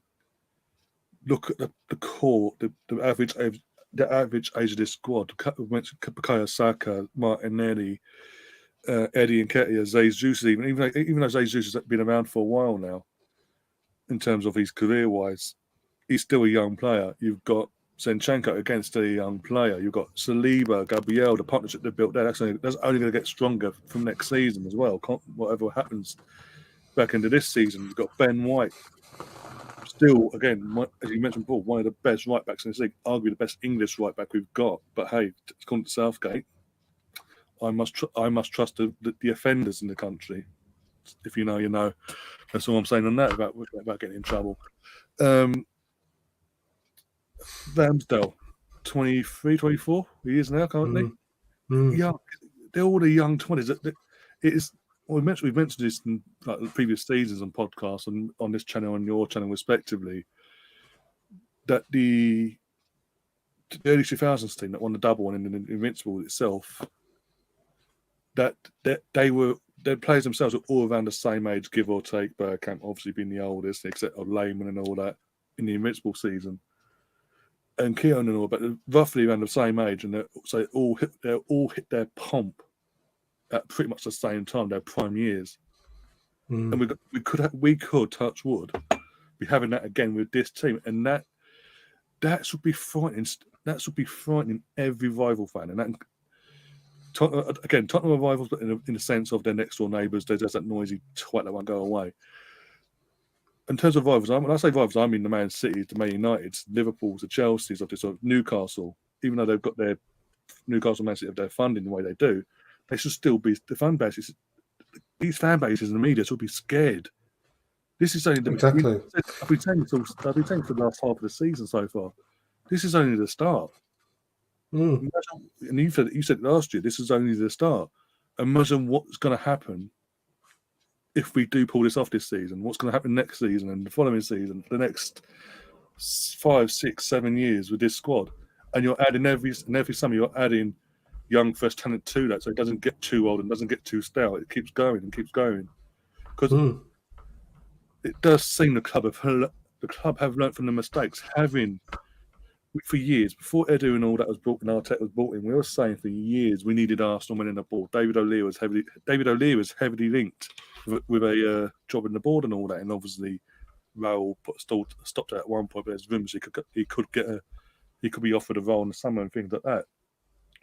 Speaker 1: look at the core, the average age of this squad. We mentioned Bukayo Saka, Martinelli, Eddie Nketiah, Jesus, even though Jesus has been around for a while now, in terms of his career-wise, he's still a young player. You've got Zinchenko, again, still a young player. You've got Saliba, Gabriel, the partnership they've built there. That's only going to get stronger from next season as well. Whatever happens back into this season, you've got Ben White. Still, again, as you mentioned before, one of the best right-backs in this league, arguably the best English right-back we've got. But hey, according to Southgate, I must trust the offenders in the country. If you know, you know. That's all I'm saying on that about getting in trouble. Ramsdale, 23, 24 he is now currently. Yeah, they're all the young 20s. we've mentioned this in like the previous seasons on podcasts and on this channel and your channel respectively, that the early 2000s team that won the double and in Invincible itself, that their players themselves were all around the same age, give or take. Bergkamp obviously being the oldest, except of Lehman and all that in the Invincible season, and Keown and all, but they're roughly around the same age, and they all hit their pomp at pretty much the same time, their prime years. And we could touch wood, be having that again with this team, and that should be frightening. That should be frightening every rival fan. And that, Tottenham are rivals, but in the sense of their next door neighbours. There's that noisy twat that won't go away. In terms of rivals, when I say rivals, I mean the Man City, the Man United, Liverpool, the Chelsea's, of this sort of Newcastle. Even though they've got their Newcastle, Man City have their funding the way they do, they should still be the fan bases. These fan bases in the media should be scared. This is only
Speaker 2: exactly.
Speaker 1: I've been saying for the last half of the season so far. This is only the start. And you said last year, this is only the start. Imagine what's going to happen if we do pull this off this season. What's going to happen next season and the following season, the next 5, 6, 7 years with this squad. And you're adding every summer, you're adding young, fresh talent to that, so it doesn't get too old and doesn't get too stale. It keeps going and keeps going. Because it does seem the club have learnt from the mistakes. For years, before Edu and all that was brought in, Arteta was brought in, we were saying for years we needed Arsenal winning the ball. David O'Leary was heavily linked with a job in the board and all that, and obviously Raul stopped it at one point, but there's rumours he could be offered a role in the summer and things like that.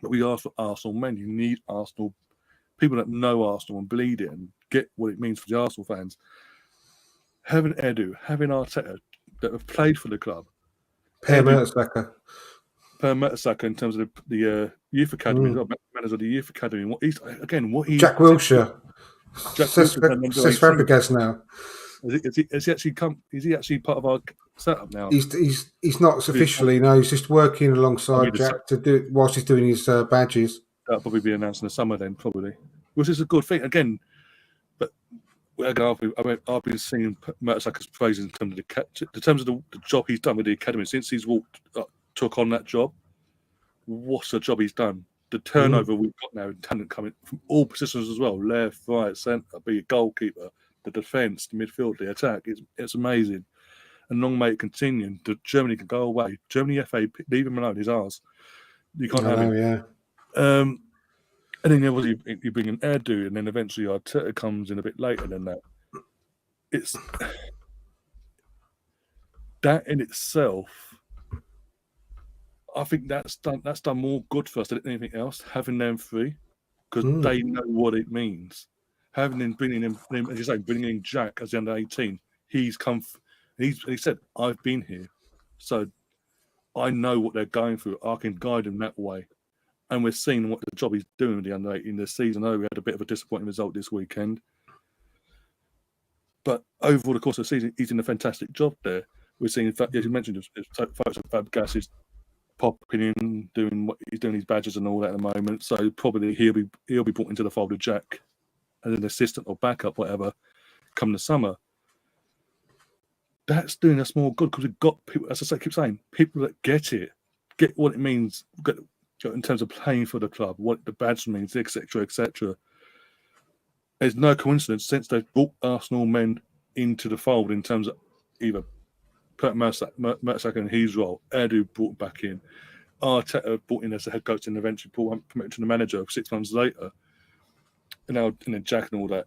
Speaker 1: But we asked for Arsenal men. You need Arsenal people that know Arsenal and bleed it and get what it means for the Arsenal fans. Having Edu, having Arteta that have played for the club.
Speaker 2: Per Mertesacker
Speaker 1: in terms of the youth academy, manager of the youth academy.
Speaker 2: Jack Wilshere, Cesc Fabregas now.
Speaker 1: Is he actually part of our setup now?
Speaker 2: He's not officially. No, he's just working alongside Jack to do whilst he's doing his badges.
Speaker 1: That'll probably be announced in the summer then, probably, which is a good thing again. But I've been seeing Mertesacker's praise in terms of the job he's done with the academy since he's took on that job. What a job he's done! The turnover we've got now, talent coming from all positions as well, left, right, centre, be a goalkeeper, the defence, the midfield, the attack. It's amazing. And long may it continue. Germany can go away. Germany FA, leave him alone. His arse. You can't have him.
Speaker 2: Yeah.
Speaker 1: And then obviously you bring in Edu, and then eventually Arteta comes in a bit later than that. It's that in itself. I think that's done more good for us than anything else. Having them three, because they know what it means. Having them bringing in Jack as the under 18, he's come. He said, "I've been here, so I know what they're going through. I can guide them that way." And we're seeing what the job he's doing with the under 18 this season. I know we had a bit of a disappointing result this weekend, but overall, the course of the season, he's doing a fantastic job there. We're seeing, in fact, as you mentioned, folks of Fabregas is popping in, doing what he's doing, his badges and all that at the moment. So probably he'll be brought into the fold of Jack as an assistant or backup, whatever, come the summer. That's doing us more good because we've got people, as I keep saying, people that get what it means, in terms of playing for the club, what the badge means, etc., etc. There's no coincidence since they've brought Arsenal men into the fold in terms of either Mertesacker in his role, Edu brought back in, Arteta brought in as the head coach and eventually promoted to the manager 6 months later, and then Jack and all that.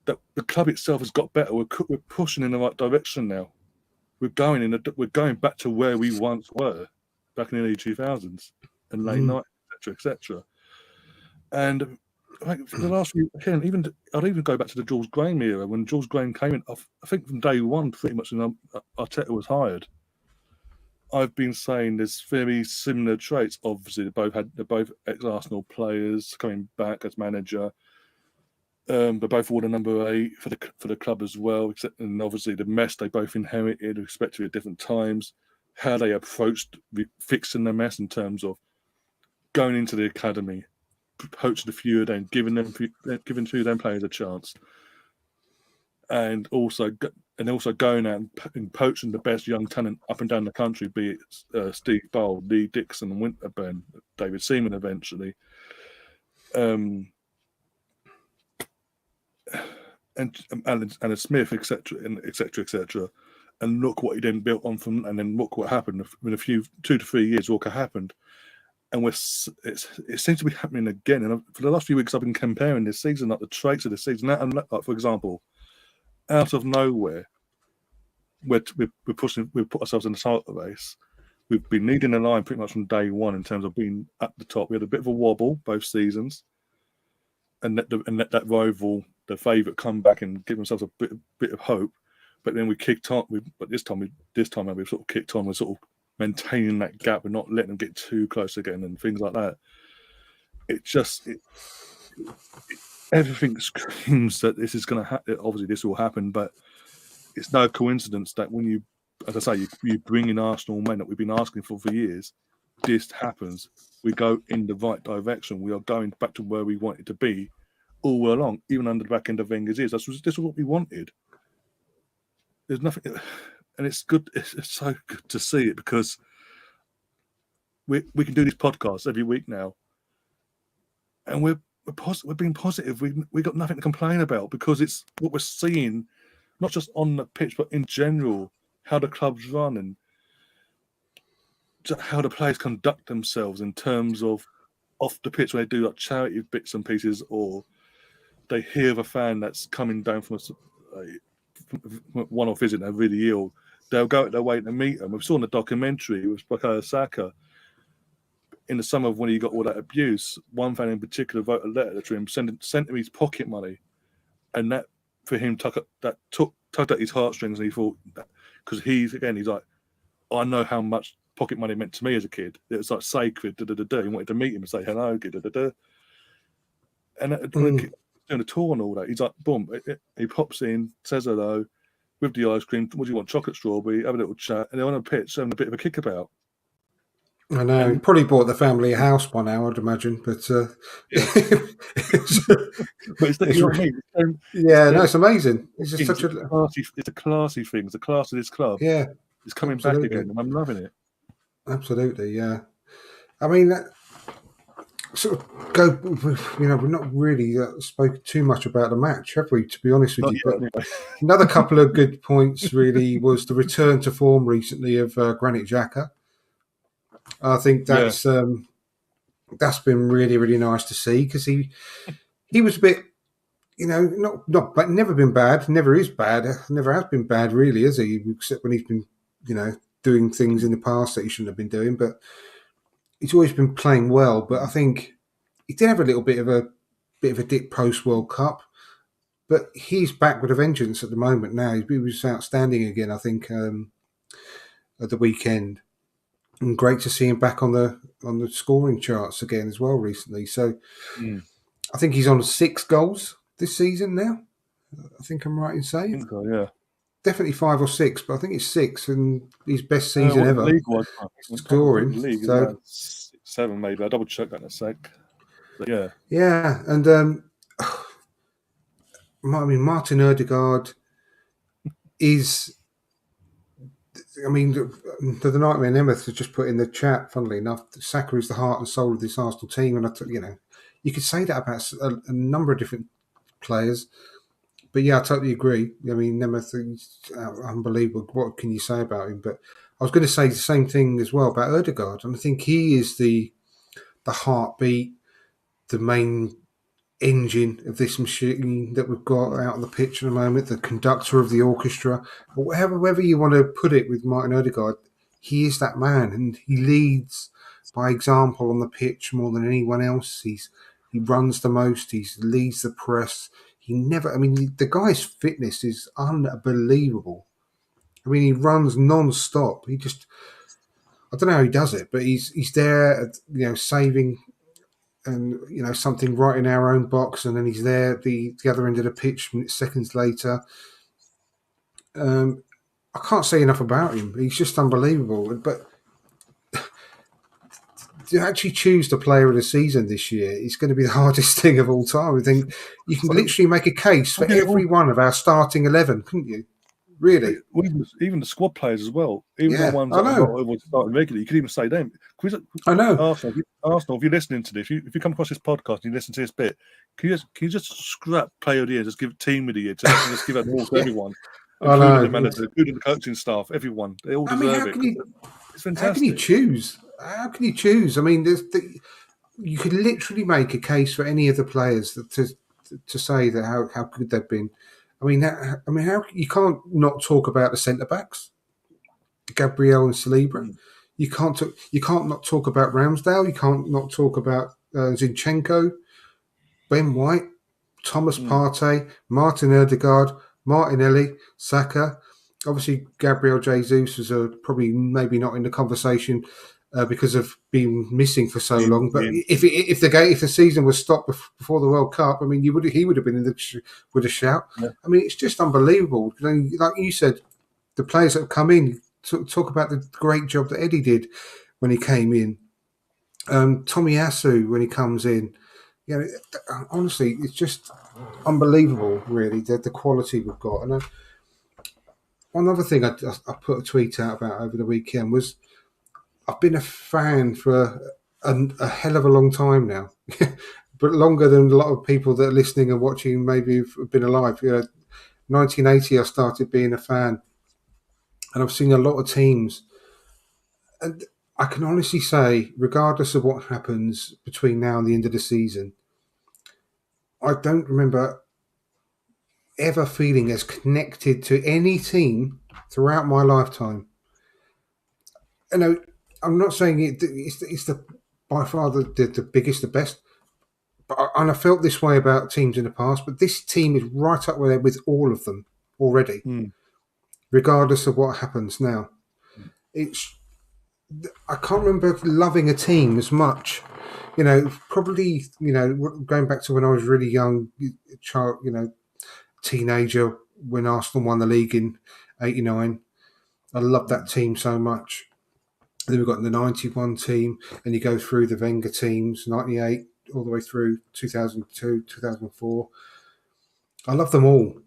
Speaker 1: The club itself has got better. We're pushing in the right direction now. We're going back to where we once were back in the early 2000s and late night, etc. And I think for the last few, again, I'd even go back to the Jules Graham era when Jules Graham came in. I think from day one, pretty much, when Arteta was hired. I've been saying there's very similar traits. Obviously, they're both ex-Arsenal players coming back as manager. They both wore the number 8 for the club as well. And obviously, the mess they both inherited, respectively, at different times. How they approached fixing the mess in terms of going into the academy, poaching a few of them, giving two of them players a chance, and also going out and poaching the best young talent up and down the country, be it Steve Bold, Lee Dixon, Winterburn, David Seaman eventually, and Alan Smith, etc., etc. And look what he then built on from, and then look what happened in a few 2 to 3 years. Look what happened, and it seems to be happening again. And for the last few weeks, I've been comparing this season, like the traits of this season. And like, for example, out of nowhere, we put ourselves in the title race. We've been leading the line pretty much from day one in terms of being at the top. We had a bit of a wobble both seasons, and let that rival, the favourite, come back and give themselves a bit of hope. But then we kicked on. But this time we've sort of kicked on. We're sort of maintaining that gap and not letting them get too close again and things like that. Everything screams that this is going to happen. Obviously, this will happen, but it's no coincidence that when you, as I say, you bring in Arsenal men that we've been asking for years, this happens. We go in the right direction. We are going back to where we wanted to be all along, even under the back end of Wenger's ears. This was what we wanted. There's nothing, and it's good. It's so good to see it because we can do these podcasts every week now, and we're being positive. We got nothing to complain about because it's what we're seeing, not just on the pitch but in general, how the clubs run and how the players conduct themselves in terms of off the pitch when they do like charity bits and pieces, or they hear of a fan that's coming down from one-off visit, they're really ill. They'll go out their way to meet them. We saw in the documentary with Bukayo Saka in the summer when he got all that abuse. One fan in particular wrote a letter to him, sent him his pocket money, and that for him tugged at his heartstrings. And he thought, because he's like, I know how much pocket money meant to me as a kid. It was like sacred. He wanted to meet him and say hello. And doing a tour and all that, he's like, boom. He pops in, says hello, with the ice cream. What do you want? Chocolate, strawberry? Have a little chat, and they're on a pitch having a bit of a kickabout.
Speaker 2: I know. He probably bought the family a house by now, I'd imagine. But
Speaker 1: yeah. It's
Speaker 2: amazing. It's just such a
Speaker 1: classy. It's a classy thing. It's the class of this club.
Speaker 2: Yeah,
Speaker 1: it's coming back again, and I'm loving it.
Speaker 2: Absolutely, yeah. I mean, sort of go. You know, we've not really spoken too much about the match, have we? To be honest with you, but anyway. Another couple of good points really was the return to form recently of Granit Xhaka. I think that's been really, really nice to see because he was a bit, you know, not but never been bad, never is bad, never has been bad really, has he? Except when he's been, you know, doing things in the past that he shouldn't have been doing, but he's always been playing well. But I think he did have a little bit of a dip post World Cup, but he's back with a vengeance at the moment now. He was outstanding again, I think, at the weekend. And great to see him back on the scoring charts again as well recently. So I think he's on 6 goals this season now. I think I'm right in saying.
Speaker 1: I think so, yeah.
Speaker 2: Definitely 5 or 6, but I think it's 6 and his best season ever.
Speaker 1: League-wise,
Speaker 2: scoring.
Speaker 1: League,
Speaker 2: so
Speaker 1: 7 maybe. I'll double check that in a sec. But yeah.
Speaker 2: Yeah, and Martin Ødegaard is. I mean, the Nightmare Nemeth has just put in the chat, funnily enough, Saka is the heart and soul of this Arsenal team. And, you know, you could say that about a number of different players. But, yeah, I totally agree. I mean, Nemeth is unbelievable. What can you say about him? But I was going to say the same thing as well about Ødegaard. And I think he is the heartbeat, the main engine of this machine that we've got out on the pitch at the moment, the conductor of the orchestra, or however you want to put it with Martin Ødegaard, he is that man and he leads by example on the pitch more than anyone else. He runs the most, he leads the press. The guy's fitness is unbelievable. I mean, he runs non-stop. I don't know how he does it, but he's there, you know, saving and, you know, something right in our own box, and then he's there at the other end of the pitch seconds later. I can't say enough about him. He's just unbelievable. But to actually choose the player of the season this year is going to be the hardest thing of all time. I think you can literally make a case for every one of our starting 11, couldn't you? Really?
Speaker 1: Even the squad players as well. Even the ones
Speaker 2: I
Speaker 1: that
Speaker 2: know.
Speaker 1: are not able to start regularly. You could even say them.
Speaker 2: I know.
Speaker 1: Arsenal, if you're listening to this, if you come across this podcast and you listen to this bit, can you just scrap player of the year, just give team of the year, just give it all to everyone, including the manager, including the coaching staff, everyone. They all deserve it. It's fantastic.
Speaker 2: How can you choose? How can you choose? I mean, you could literally make a case for any of the players to say that how good they've been. I mean, how you can't not talk about the centre backs, Gabriel and Saliba. You can't not talk about Ramsdale. You can't not talk about Zinchenko, Ben White, Thomas Partey, Martin Odegaard, Martinelli, Saka. Obviously, Gabriel Jesus was probably maybe not in the conversation because of being missing for so long. But if the season was stopped before the World Cup, I mean, he would have been with a shout. Yeah. I mean, it's just unbelievable. Like you said, the players that have come in, talk about the great job that Eddie did when he came in. Tomiyasu when he comes in. You know, honestly, it's just unbelievable, really, the quality we've got. And one other thing I put a tweet out about over the weekend was I've been a fan for a hell of a long time now, but longer than a lot of people that are listening and watching maybe have been alive. 1980, I started being a fan, and I've seen a lot of teams. And I can honestly say, regardless of what happens between now and the end of the season, I don't remember ever feeling as connected to any team throughout my lifetime. You know, I'm not saying it's by far the biggest, the best, and I felt this way about teams in the past, but this team is right up there with all of them already, regardless of what happens now. I can't remember loving a team as much. You know, probably, going back to when I was really young, teenager, when Arsenal won the league in 89. I loved that team so much. And then we've got the 91 team, and you go through the Wenger teams, 98, all the way through 2002, 2004. I love them all.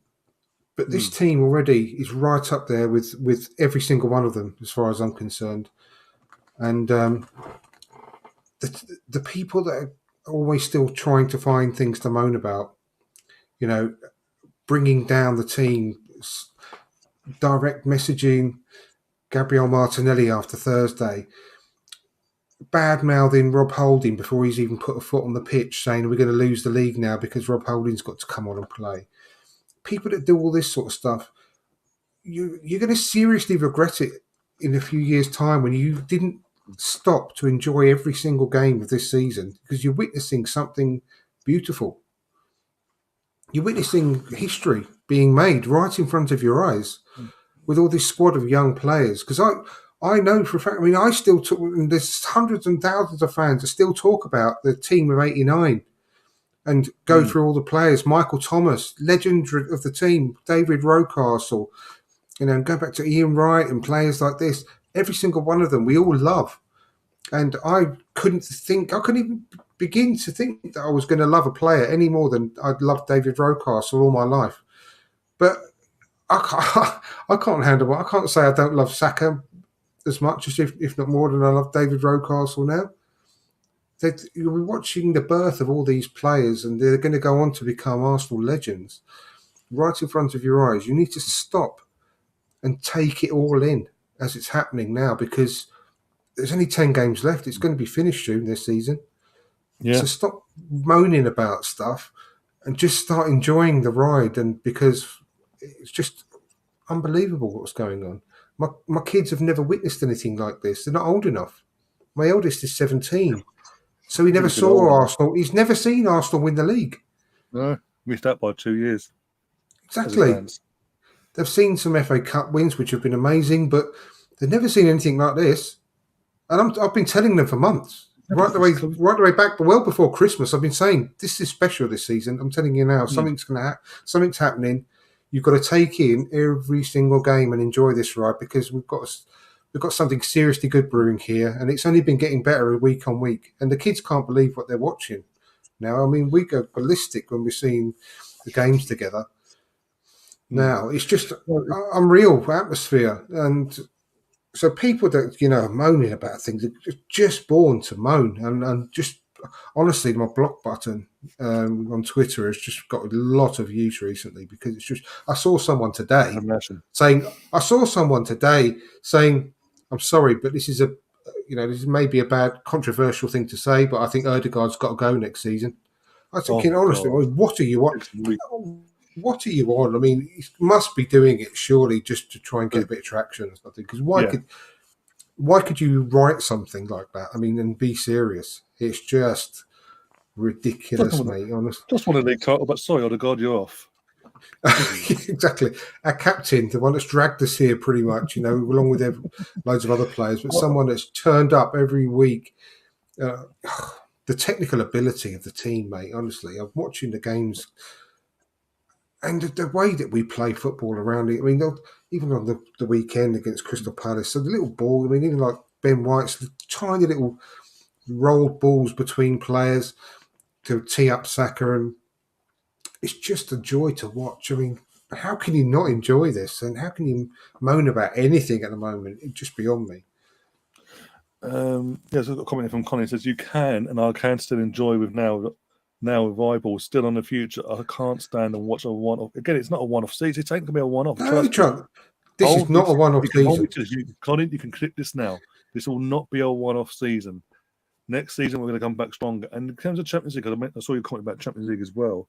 Speaker 2: But this team already is right up there with every single one of them, as far as I'm concerned. And the people that are always still trying to find things to moan about, bringing down the team, direct messaging Gabriel Martinelli after Thursday, bad-mouthing Rob Holding before he's even put a foot on the pitch, saying we're going to lose the league now because Rob Holding's got to come on and play. People that do all this sort of stuff, you're going to seriously regret it in a few years' time when you didn't stop to enjoy every single game of this season, because you're witnessing something beautiful. You're witnessing history being made right in front of your eyes with all this squad of young players. Because I know for a fact, I mean, I still talk, and there's hundreds and thousands of fans that still talk about the team of 89 and go through all the players. Michael Thomas, legend of the team, David Rocastle, and go back to Ian Wright and players like this. Every single one of them, we all love. And I couldn't even begin to think that I was going to love a player any more than I'd loved David Rocastle all my life. But I can't handle it. I can't say I don't love Saka as much as, if not more than I love David Rocastle now. You're watching the birth of all these players, and they're going to go on to become Arsenal legends right in front of your eyes. You need to stop and take it all in as it's happening now, because there's only 10 games left. It's going to be finished soon this season. Yeah. So stop moaning about stuff and just start enjoying the ride. And because it's just unbelievable what's going on. My kids have never witnessed anything like this. They're not old enough. My eldest is 17. So he never saw Arsenal. He's never seen Arsenal win the league.
Speaker 1: No, missed out by 2 years.
Speaker 2: Exactly. They've seen some FA Cup wins, which have been amazing, but they've never seen anything like this. And I've been telling them for months, right the way back, but well before Christmas. I've been saying this is special this season. I'm telling you now, something's happening. You've got to take in every single game and enjoy this ride, because we've got we've got something seriously good brewing here, and it's only been getting better week on week. And the kids can't believe what they're watching now. I mean, we go ballistic when we're seeing the games together. Now it's just unreal atmosphere, and so people that are moaning about things are just born to moan, and just honestly, my block button on Twitter has just got a lot of use recently because it's just. I saw someone today saying, "I'm sorry, but this is this may be a bad controversial thing to say, but I think Odegaard's got to go next season." I was thinking, honestly, what are you on? What are you on? I mean, he must be doing it surely just to try and get a bit of traction or something. Because why could you write something like that? I mean, and be serious. It's just ridiculous, mate. Honestly,
Speaker 1: just want to league title, but sorry, Odegaard, you're off.
Speaker 2: Exactly. Our captain, the one that's dragged us here pretty much, along with loads of other players, but someone that's turned up every week. The technical ability of the team, mate, honestly. I'm watching the games and the way that we play football around it. I mean, even on the weekend against Crystal Palace, so the little ball, I mean, even like Ben White's, the tiny little rolled balls between players to tee up Saka, and it's just a joy to watch. I mean, how can you not enjoy this? And how can you moan about anything at the moment? It's just beyond me.
Speaker 1: There's a comment from Connie. It says, you can, and I can still enjoy with now with eyeballs still on the future. I can't stand and watch a one-off. Again, it's not a one-off season. It ain't going to be a one-off.
Speaker 2: No, Trump, this is not a one-off season.
Speaker 1: Connie, you can clip this now. This will not be a one-off season. Next season, we're going to come back stronger. And in terms of Champions League, I saw your comment about Champions League as well.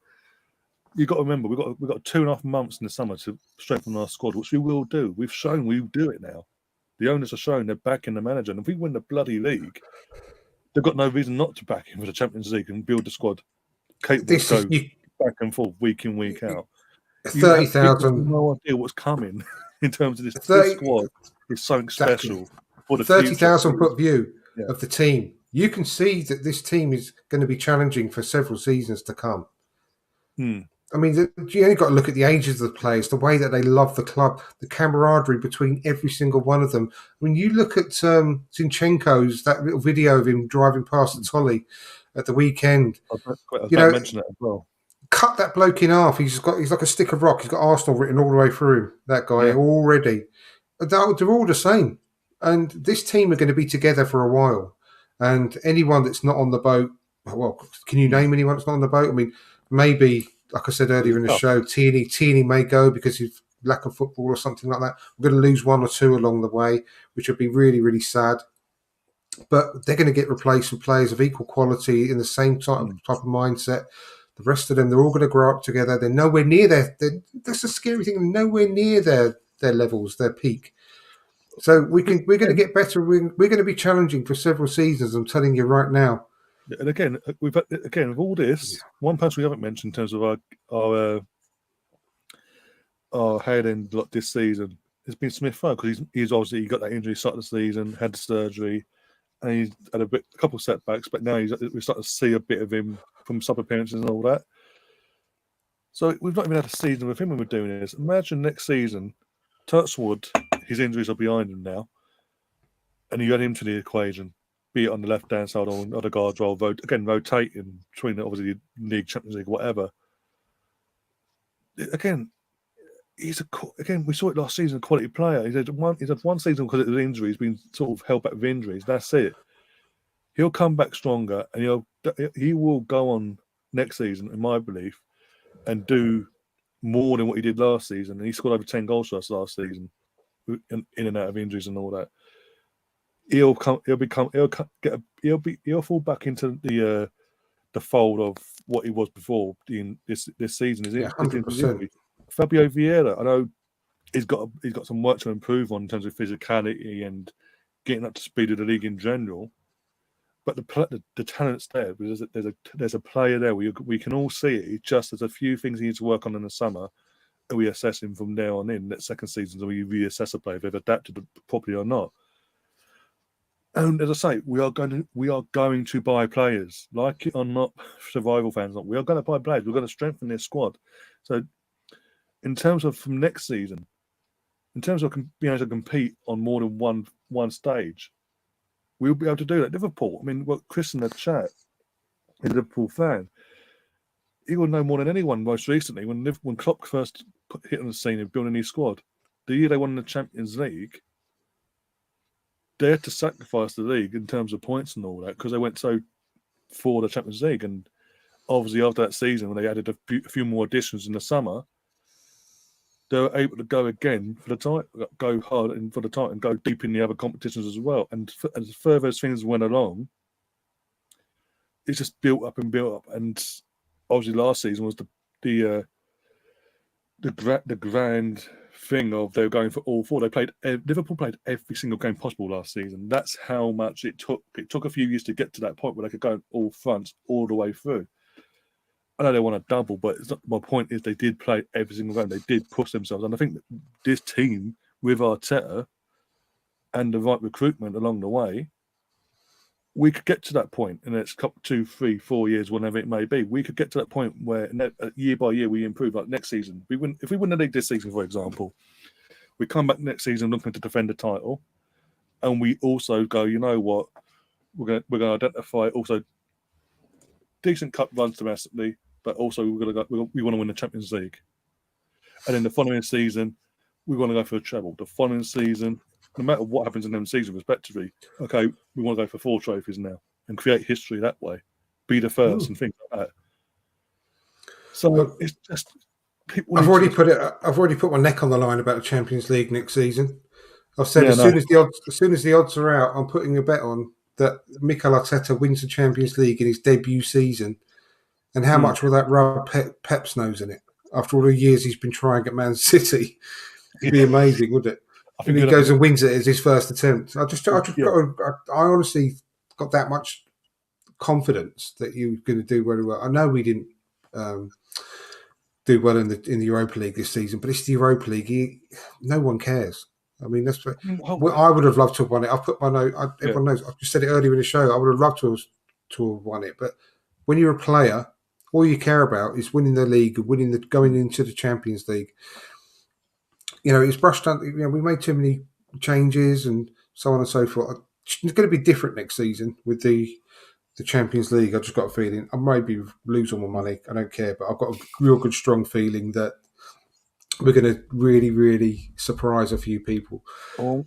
Speaker 1: You've got to remember, we've got 2.5 months in the summer to strengthen our squad, which we will do. We've shown we do it now. The owners are showing they're backing the manager. And if we win the bloody league, they've got no reason not to back him for the Champions League and build the squad capable to go back and forth week in, week out.
Speaker 2: 30,000.
Speaker 1: No idea what's coming in terms of this squad. It's something special for the
Speaker 2: 30,000 foot view of the team. You can see that this team is going to be challenging for several seasons to come. I mean, you only got to look at the ages of the players, the way that they love the club, the camaraderie between every single one of them. When you look at Zinchenko's, that little video of him driving past the Tolly at the weekend,
Speaker 1: mention it as well.
Speaker 2: Cut that bloke in half. He's like a stick of rock. He's got Arsenal written all the way through him. That guy already. They're all the same, and this team are going to be together for a while. And anyone that's not on the boat, well, can you name anyone that's not on the boat? I mean, maybe, like I said earlier in the show, Tierney may go because of lack of football or something like that. We're going to lose one or two along the way, which would be really, really sad. But they're going to get replaced with players of equal quality in the same type of mindset. The rest of them, they're all going to grow up together. They're nowhere near that's a scary thing. Nowhere near their levels, their peak. So we're going to get better. We're going to be challenging for several seasons. I'm telling you right now.
Speaker 1: And again, with all this, one person we haven't mentioned in terms of our head end this season has been Smith Rowe, because he's obviously got that injury start of the season, had the surgery, and he's had a couple of setbacks. But now we're starting to see a bit of him from sub appearances and all that. So we've not even had a season with him when we're doing this. Imagine next season, Touchwood, his injuries are behind him now, and you add him to the equation, be it on the left-hand side or on the guard role, rotating between obviously the League, Champions League, whatever. Again, we saw it last season, a quality player. He's had one season because of his injury. He's been sort of held back with injuries. That's it. He'll come back stronger, and he will go on next season, in my belief, and do more than what he did last season. And he scored over 10 goals for us last season, in and out of injuries and all that. He'll fall back into the fold of what he was before in this season. Is it?
Speaker 2: 100%.
Speaker 1: Fabio Vieira, I know he's got some work to improve on in terms of physicality and getting up to speed of the league in general. But the talent's there. There's a player there. We can all see it. It's just there's a few things he needs to work on in the summer, and we assess him from there on in. That second season, so we reassess a player if they've adapted properly or not. And as I say, we are going to buy players, like it or not, survival fans. We are going to buy players. We're going to strengthen their squad. So, in terms of from next season, in terms of being able to compete on more than one one stage, we'll be able to do that. Liverpool, I mean, what Chris in the chat, a Liverpool fan, he will know more than anyone most recently when Klopp first hit on the scene of building a new squad. The year they won the Champions League, they had to sacrifice the league in terms of points and all that because they went so for the Champions League. And obviously after that season, when they added a few more additions in the summer, they were able to go again for the title, go hard and for the title, and go deep in the other competitions as well. And as further as things went along, it's just built up and built up. And obviously last season was the grand thing of they were going for all four. Liverpool played every single game possible last season. That's how much it took. It took a few years to get to that point where they could go on all fronts all the way through. I know they want a double, but my point is they did play every single game. They did push themselves. And I think that this team, with Arteta and the right recruitment along the way, we could get to that point in the next couple, 2, 3, 4 years, whenever it may be. We could get to that point where year by year we improve. Like next season, if we win the league this season, for example, we come back next season looking to defend the title, and we also go, you know what, we're going to identify also decent cup runs domestically, but also we want to win the Champions League, and then the following season we want to go for a treble. The following season, no matter what happens in them season, respectively, okay, we want to go for 4 trophies now and create history that way, be the first and things like that. So it's just
Speaker 2: I've already put my neck on the line about the Champions League next season. I've said as soon as the odds are out, I'm putting a bet on that Mikel Arteta wins the Champions League in his debut season. And how much will that rub Pep's nose in it? After all the years he's been trying at Man City, it'd be amazing, wouldn't it? If he goes and wins it as his first attempt. I honestly got that much confidence that you're going to do very well. I know we didn't do well in the Europa League this season, but it's the Europa League. No one cares. I mean, that's what I would have loved to have won it. I've put my note. Everyone knows. I just said it earlier in the show. I would have loved to have won it. But when you're a player, all you care about is winning the league, going into the Champions League. You know, it's brushed on. You know, we made too many changes and so on and so forth. It's going to be different next season with the Champions League. I just got a feeling I maybe lose all my money. I don't care, but I've got a real good, strong feeling that we're going to really, really surprise a few people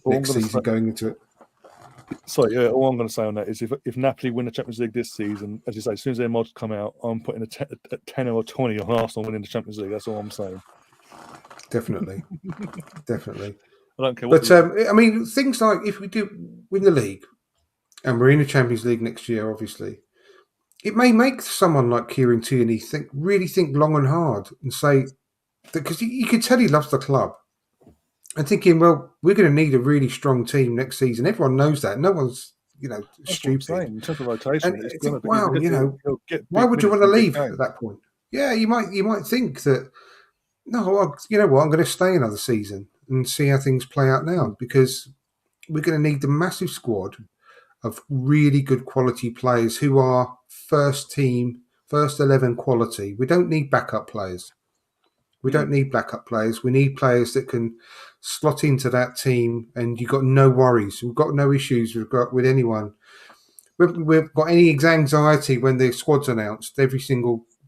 Speaker 2: next season going into it.
Speaker 1: Sorry, all I'm going to say on that is if Napoli win the Champions League this season, as you say, as soon as their mods come out, I'm putting a 10 or 20 on Arsenal winning the Champions League. That's all I'm saying.
Speaker 2: Definitely. Definitely.
Speaker 1: I don't care
Speaker 2: what. But, I mean, things like if we do win the league and we're in the Champions League next year, obviously, it may make someone like Kieran Tierney really think long and hard and say, because you could tell he loves the club. And thinking, well, we're going to need a really strong team next season. Everyone knows that. No one's, stupid.
Speaker 1: In terms of rotation,
Speaker 2: why would you want to leave at that point? Yeah, you might think that. No, you know what? I'm going to stay another season and see how things play out now because we're going to need the massive squad of really good quality players who are first team, first 11 quality. We don't need backup players. We need players that can slot into that team and you've got no worries. We've got no issues with anyone. We've got any anxiety when the squad's announced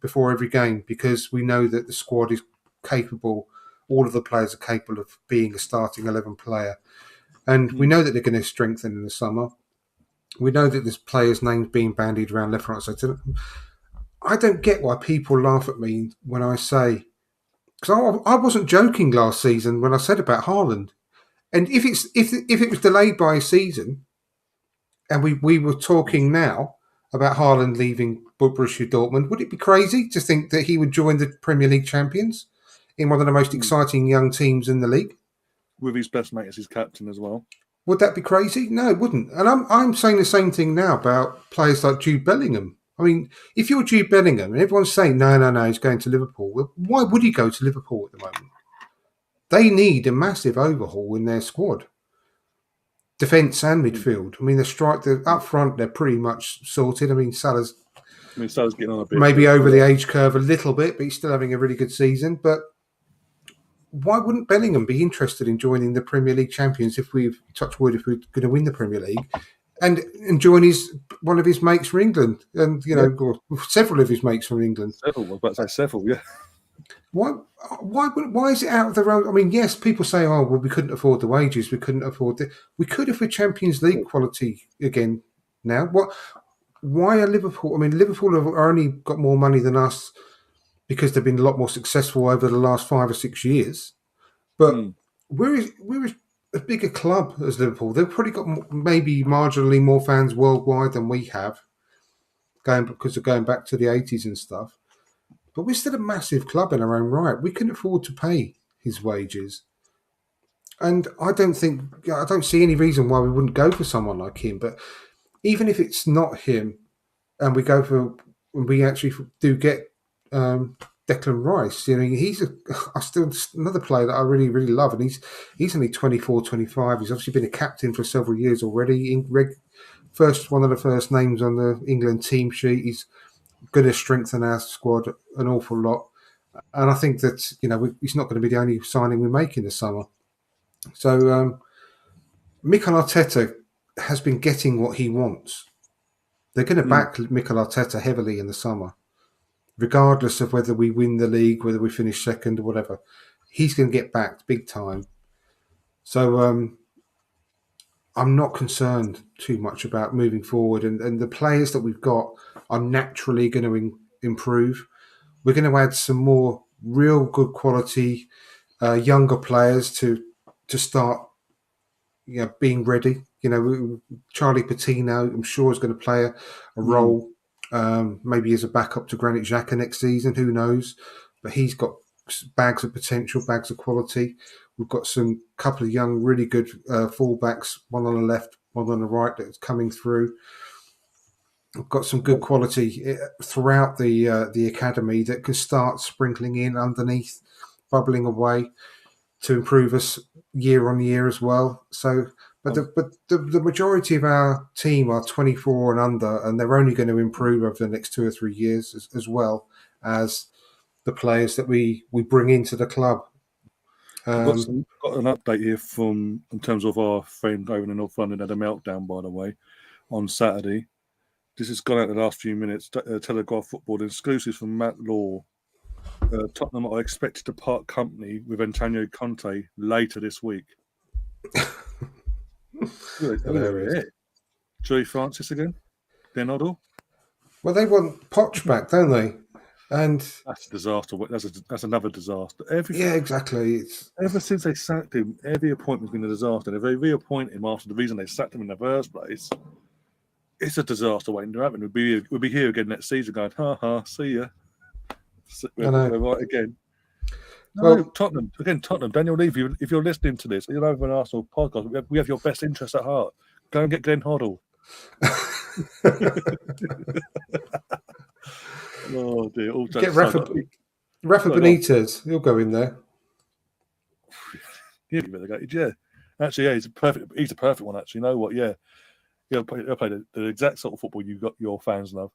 Speaker 2: before every game because we know that the squad is capable. All of the players are capable of being a starting 11 player. And we know that they're going to strengthen in the summer. We know that there's players' names being bandied around left, right, center. I don't get why people laugh at me when I say, because I wasn't joking last season when I said about Haaland. And if it was delayed by a season, and we were talking now about Haaland leaving Borussia Dortmund, would it be crazy to think that he would join the Premier League champions in one of the most exciting young teams in the league?
Speaker 1: With his best mate as his captain as well.
Speaker 2: Would that be crazy? No, it wouldn't. And I'm saying the same thing now about players like Jude Bellingham. I mean, if you're Jude Bellingham and everyone's saying, no, he's going to Liverpool, well, why would he go to Liverpool at the moment? They need a massive overhaul in their squad. Defence and midfield. I mean, up front, they're pretty much sorted. I mean, Salah's
Speaker 1: getting on a bit.
Speaker 2: Maybe over the age curve a little bit, but he's still having a really good season. But why wouldn't Bellingham be interested in joining the Premier League champions if we're going to win the Premier League, and join one of his mates from England, and or several of his mates from England?
Speaker 1: Several. I was about to say several. Yeah.
Speaker 2: Why is it out of the road? I mean, yes, people say, "Oh, well, we couldn't afford the wages. We couldn't afford it. We could if we're Champions League quality again now." Why are Liverpool? I mean, Liverpool have only got more money than us because they've been a lot more successful over the last 5 or 6 years. But we're a bigger club as Liverpool. They've probably got maybe marginally more fans worldwide than we have, because of going back to the 80s and stuff. But we're still a massive club in our own right. We can afford to pay his wages. And I don't see any reason why we wouldn't go for someone like him. But even if it's not him, and we actually do get Declan Rice, he's another player that I really, really love. And he's only 24, 25. He's obviously been a captain for several years already. One of the first names on the England team sheet. He's going to strengthen our squad an awful lot. And I think that, he's not going to be the only signing we make in the summer. So Mikel Arteta has been getting what he wants. They're going to back Mikel Arteta heavily in the summer, regardless of whether we win the league, whether we finish second or whatever. He's going to get backed big time. So I'm not concerned too much about moving forward. And the players that we've got are naturally going to improve. We're going to add some more real good quality younger players to start being ready. Charlie Patino, I'm sure, is going to play a role, maybe as a backup to Granit Xhaka next season. Who knows? But he's got bags of potential, bags of quality. We've got some couple of young, really good fullbacks, one on the left, one on the right, that's coming through. We've got some good quality throughout the academy that could start sprinkling in underneath, bubbling away to improve us year on year as well. So, but the majority of our team are 24 and under, and they're only going to improve over the next 2 or 3 years, as well as the players that we bring into the club.
Speaker 1: Got an update here in terms of our friend over in North London had a meltdown, by the way, on Saturday. This has gone out in the last few minutes. Telegraph Football exclusives from Matt Law. Tottenham are expected to part company with Antonio Conte later this week. Joey Francis again? Bernardo?
Speaker 2: Well, they want Poch back, don't they? And
Speaker 1: that's a disaster. That's another disaster.
Speaker 2: Exactly.
Speaker 1: Ever since they sacked him, every appointment's been a disaster. And if they reappoint him after the reason they sacked him in the first place, it's a disaster waiting to happen. We'll be here again next season going, see ya. We're right again. No, Tottenham. Daniel Levy, if you're listening to this, you're over an Arsenal podcast, we have your best interests at heart. Go and get Glenn Hoddle. Oh dear!
Speaker 2: Get Rafa Benitez. He'll go in there.
Speaker 1: He'll be relegated. Yeah, actually, he's a perfect one. Actually, you know what? Yeah, he'll play the exact sort of football your fans love.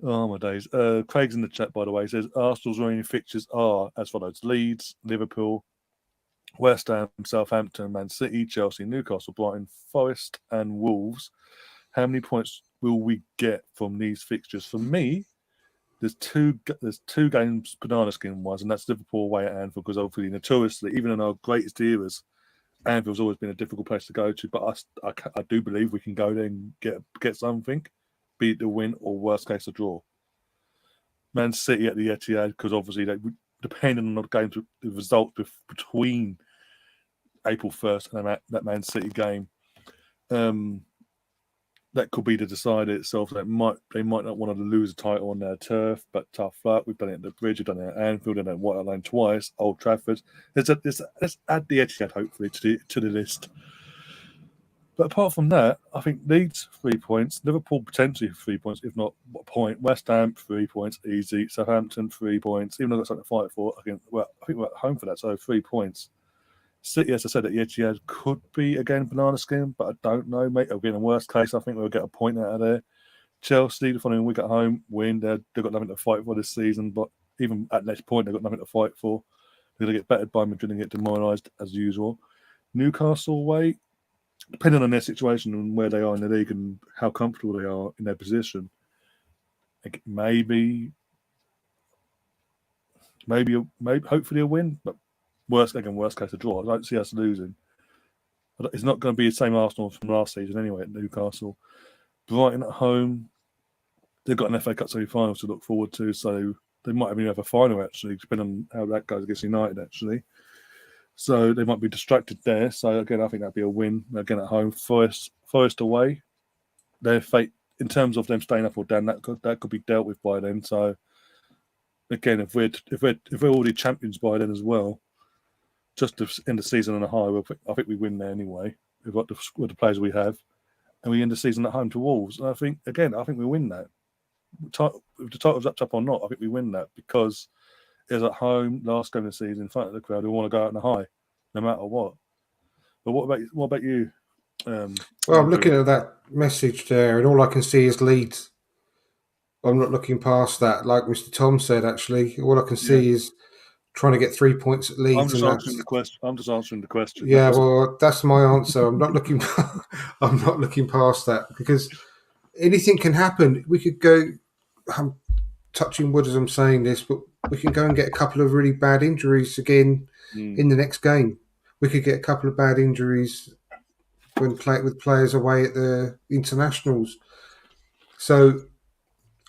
Speaker 1: Oh my days! Craig's in the chat, by the way, says Arsenal's remaining fixtures are as follows: Leeds, Liverpool, West Ham, Southampton, Man City, Chelsea, Newcastle, Brighton, Forest, and Wolves. How many points will we get from these fixtures? For me, there's two games banana skin wise, and that's Liverpool away at Anfield, because obviously notoriously, even in our greatest eras, Anfield's always been a difficult place to go to. But I do believe we can go there and get something, be it the win or worst case a draw. Man City at the Etihad, because obviously depending on the games, the result between April 1st and that Man City game, that could be the decider itself. They might not want to lose a title on their turf, but tough luck. We've done it at the Bridge, we've done it at Anfield, and at White Hart Lane twice, Old Trafford. Let's add the Etihad hopefully to the list. But apart from that, I think Leeds 3 points, Liverpool potentially 3 points, if not a point. West Ham 3 points, easy. Southampton 3 points, even though that's something to fight for. I think we're at home for that, so 3 points. City, as I said, at the Etihad could be again banana skin, but I don't know, mate. Again, in worst case, I think we'll get a point out of there. Chelsea, the following week at home, win. They've got nothing to fight for this season, but even at next point, they've got nothing to fight for. They're going to get battered by Madrid and get demoralised as usual. Newcastle away, depending on their situation and where they are in the league and how comfortable they are in their position, maybe, hopefully a win, but worst case a draw. I don't see us losing. It's not going to be the same Arsenal from last season anyway at Newcastle. Brighton at home, they've got an FA Cup semi-final to look forward to, so they might even have a final actually, depending on how that goes against United actually. So they might be distracted there. So again, I think that'd be a win. Again at home, Forest away. Their fate in terms of them staying up or down, that could be dealt with by then. So again, if we're already champions by then as well, just to end the season on a high, I think we win there anyway. We've got with the players we have, and we end the season at home to Wolves. And I think we win that. If the title's up or not, I think we win that because it's at home, last game of the season, in front of the crowd who want to go out on a high, no matter what. But what about you?
Speaker 2: Well, I'm looking at that message there, and all I can see is Leeds. I'm not looking past that. Like Mr. Tom said, actually, all I can see is trying to get 3 points at Leeds.
Speaker 1: I'm just answering the question.
Speaker 2: Yeah, well, that's my answer. I'm not looking. I'm not looking past that because anything can happen. We could go. I'm touching wood as I'm saying this, but we can go and get a couple of really bad injuries again in the next game. We could get a couple of bad injuries when with players away at the internationals. So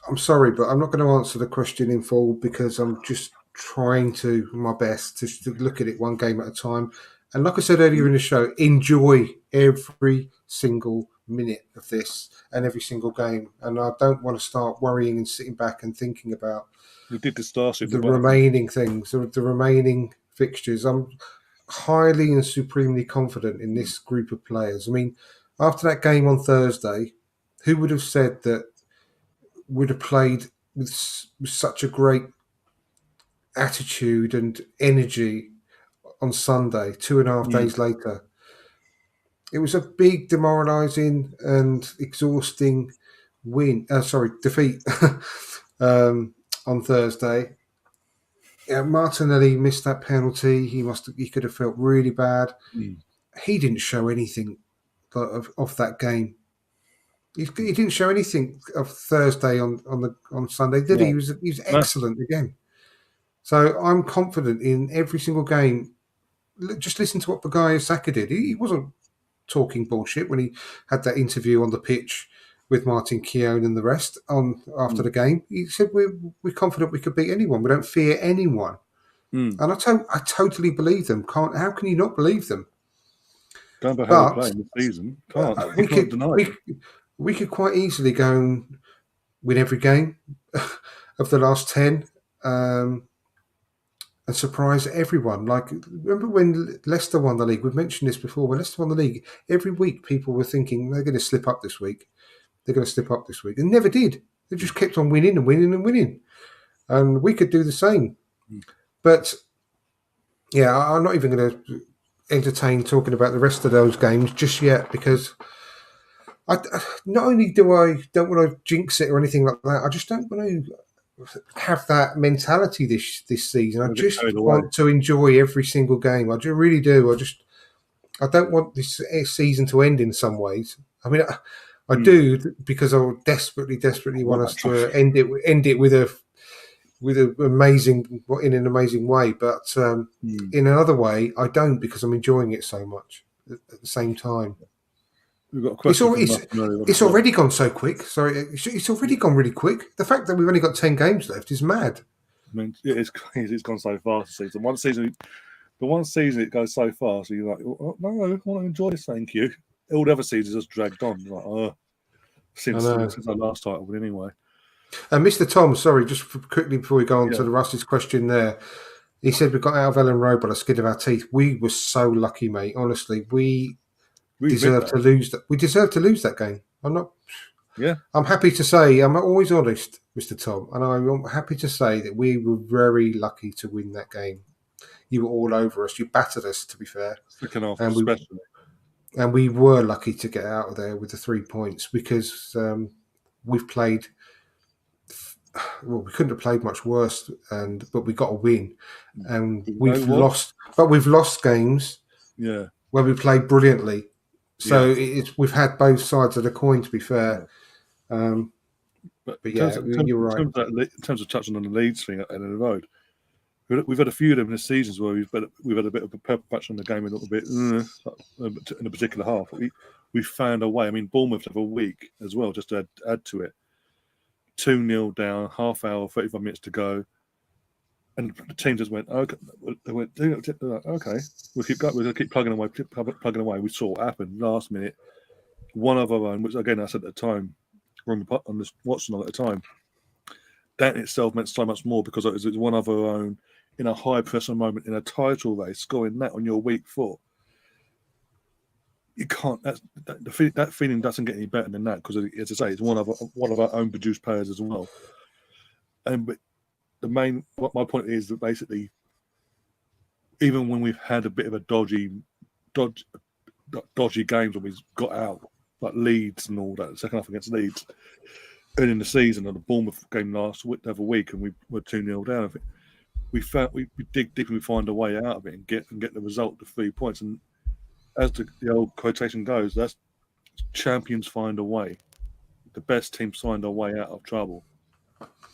Speaker 2: I'm sorry, but I'm not going to answer the question in full because I'm just trying to my best to look at it one game at a time. And like I said earlier in the show, enjoy every single minute of this and every single game. And I don't want to start worrying and sitting back and thinking about the remaining things, the remaining fixtures. I'm highly and supremely confident in this group of players. I mean, after that game on Thursday, who would have said that would have played with such a great attitude and energy on Sunday, 2.5 days later? It was a big, demoralising and exhausting defeat on Thursday. Yeah, Martinelli missed that penalty. He could have felt really bad. He didn't show anything of that game. He didn't show anything of Thursday on Sunday, did he? He was excellent again. So I'm confident in every single game. Just listen to what Bukayo Saka did. He wasn't talking bullshit when he had that interview on the pitch with Martin Keown and the rest after the game. He said, we're confident we could beat anyone. We don't fear anyone. And I totally believe them. How can you not believe them?
Speaker 1: Going by how they play in the season,
Speaker 2: we could quite easily go and win every game of the last 10 and surprise everyone. Like, remember when Leicester won the league? We've mentioned this before. When Leicester won the league, every week people were thinking they're going to slip up this week. They're going to slip up this week. And never did. They just kept on winning and winning and winning. And we could do the same. But, yeah, I'm not even going to entertain talking about the rest of those games just yet because not only don't want to jinx it or anything like that, I just don't want to have that mentality this season. I just want to enjoy every single game. I just really do. I don't want this season to end in some ways. I mean, I do because I desperately want us to end it with an amazing way. But in another way, I don't because I'm enjoying it so much at the same time.
Speaker 1: We've got a question.
Speaker 2: It's already gone so quick. Sorry, it's already gone really quick. The fact that we've only got 10 games left is mad.
Speaker 1: I mean, it's gone so fast. The one season it goes so fast. You're like, oh, no, I want to enjoy this. Thank you. All the other seasons just dragged on. Like, since our last title, but anyway.
Speaker 2: And Mr. Tom, sorry, just quickly before we go on to the Russ's question there. He said we got out of Ellen Road by the skin of our teeth. We were so lucky, mate. Honestly, we deserve to lose that. We deserve to lose that game. I'm not.
Speaker 1: Yeah.
Speaker 2: I'm happy to say I'm always honest, Mr. Tom, and I'm happy to say that we were very lucky to win that game. You were all over us. You battered us, to be fair.
Speaker 1: Second half, especially.
Speaker 2: And we were lucky to get out of there with the 3 points because we've played well, we couldn't have played much worse, but we got a win, and
Speaker 1: You know
Speaker 2: we've
Speaker 1: what?
Speaker 2: lost. But we've lost games
Speaker 1: Yeah.
Speaker 2: where we played brilliantly. So
Speaker 1: Yeah.
Speaker 2: we've had both sides of the coin, to be fair.
Speaker 1: But
Speaker 2: But yeah, you're right.
Speaker 1: in terms of touching on the Leeds thing at the end of the road, we've had a few of them this season where we've had a bit of a purple patch on the game a little bit in a particular half. We found a way. I mean, Bournemouth have a week as well, just to add to it. 2-0 down, half hour, 35 minutes to go. And the team just went, okay. They went, okay, we'll keep going. We're going to keep plugging away. We saw what happened last minute. One of our own, which again I said at the time, on this watching at the time, that in itself meant so much more because it was one of our own in a high pressure moment in a title race, scoring that on your weak foot. You can't. That feeling doesn't get any better than that because, as I say, it's one of our own produced players as well. But my point is that basically, even when we've had a bit of a dodgy games when we've got out, like Leeds and all that, second half against Leeds, early in the season, or the Bournemouth game last week, and we were 2-0 down. I think we dig deep and we find a way out of it and get the result, the 3 points. And as the old quotation goes, that's champions find a way. The best teams find a way out of trouble,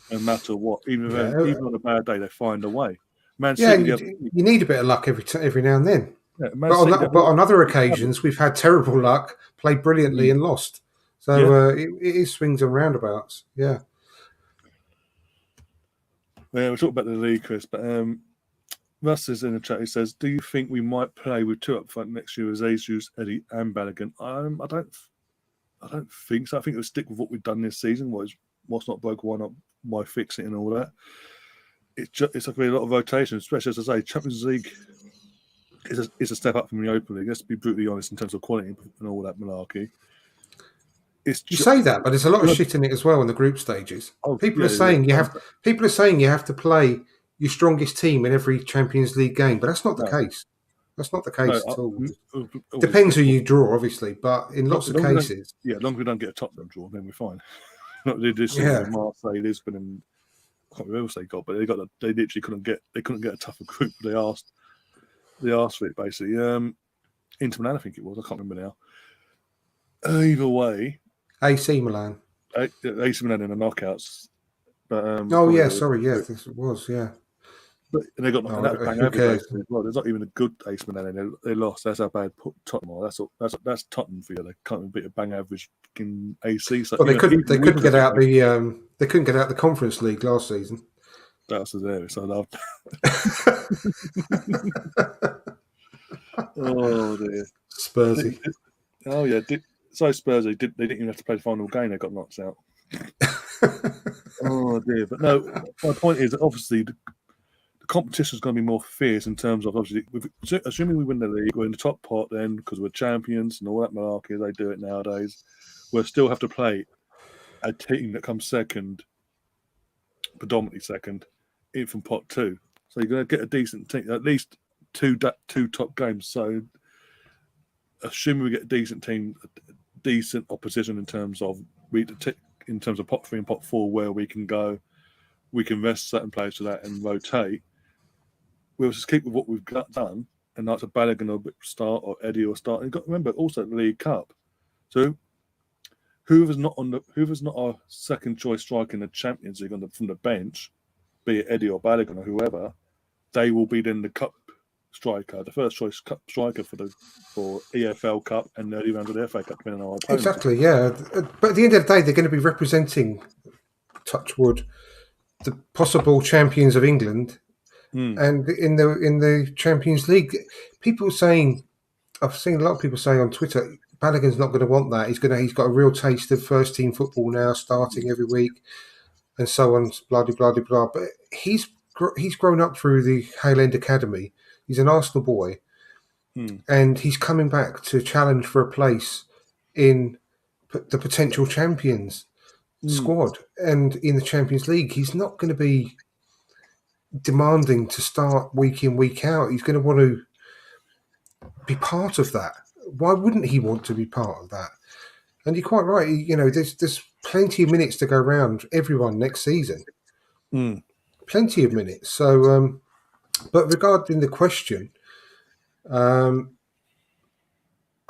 Speaker 1: no matter what. Even on a bad day, they find a way. Man City,
Speaker 2: you need a bit of luck every now and then.
Speaker 1: Yeah,
Speaker 2: but on other occasions, we've had terrible luck, played brilliantly, and lost. So it is swings and roundabouts. Yeah.
Speaker 1: Yeah, we'll talk about the league, Chris. But Russ is in the chat. He says, "Do you think we might play with two up front next year as Jesus, Eddie, and Balogun?" I don't think so. I think we'll stick with what we've done this season. What's not broke, why fix it, and all that. It's like a lot of rotation, especially as I say, Champions League is a step up from the Europa League. Let's be brutally honest in terms of quality and all that malarkey.
Speaker 2: You say that, but there's a lot of shit in it as well in the group stages. People are saying you have to play your strongest team in every Champions League game, but that's not the case. That's not the case at all. Depends who you draw, obviously, but in lots of cases,
Speaker 1: as long as we don't get a Tottenham draw, then we're fine. Not this season, Marseille, Lisbon, and I can't remember who else they got, but they literally couldn't get a tougher group. They asked for it basically. Inter Milan, I think it was. I can't remember now. Either way,
Speaker 2: AC Milan.
Speaker 1: AC Milan in the knockouts. But
Speaker 2: this was
Speaker 1: But they got bang average as well. There's not even a good AC Milan. They lost. That's how bad Tottenham are. That's Tottenham for you. They can't even beat a bang average in AC. So
Speaker 2: they couldn't get out the Conference League last season.
Speaker 1: That's the area. So I loved. Oh dear,
Speaker 2: Spursy.
Speaker 1: Oh yeah, Spurs. They didn't even have to play the final game. They got knocked out. Oh dear, but no. My point is that obviously the competition is going to be more fierce in terms of obviously, assuming we win the league, we're in the top pot then because we're champions and all that malarkey. They do it nowadays. We'll still have to play a team that comes second, predominantly second, in from pot 2. So you're going to get a decent team, at least two top games. So assuming we get a decent team, decent opposition in terms of pot 3 and pot 4, where we can go, we can rest certain players to that and rotate. We'll just keep with what we've done, and that's a Balogun will start or Eddie will start. And you've got to remember also the League Cup. So whoever's not our second choice striker in the Champions League from the bench, be it Eddie or Balogun or whoever, they will be then the cup striker, the first choice cup striker for EFL Cup and the early round of the FA Cup, depending on our opponents.
Speaker 2: Exactly, yeah. But at the end of the day, they're going to be representing, touch wood, the possible champions of England. And in the Champions League, I've seen a lot of people say on Twitter, Balogun's not going to want that. He's got a real taste of first team football now, starting every week, and so on, blah blah blah blah. But he's grown up through the Hale End Academy. He's an Arsenal boy, and he's coming back to challenge for a place in the potential champions squad. And in the Champions League, he's not going to be demanding to start week in, week out. He's going to want to be part of that. Why wouldn't he want to be part of that? And you're quite right. There's plenty of minutes to go around everyone next season. plenty of minutes. So, but regarding the question, I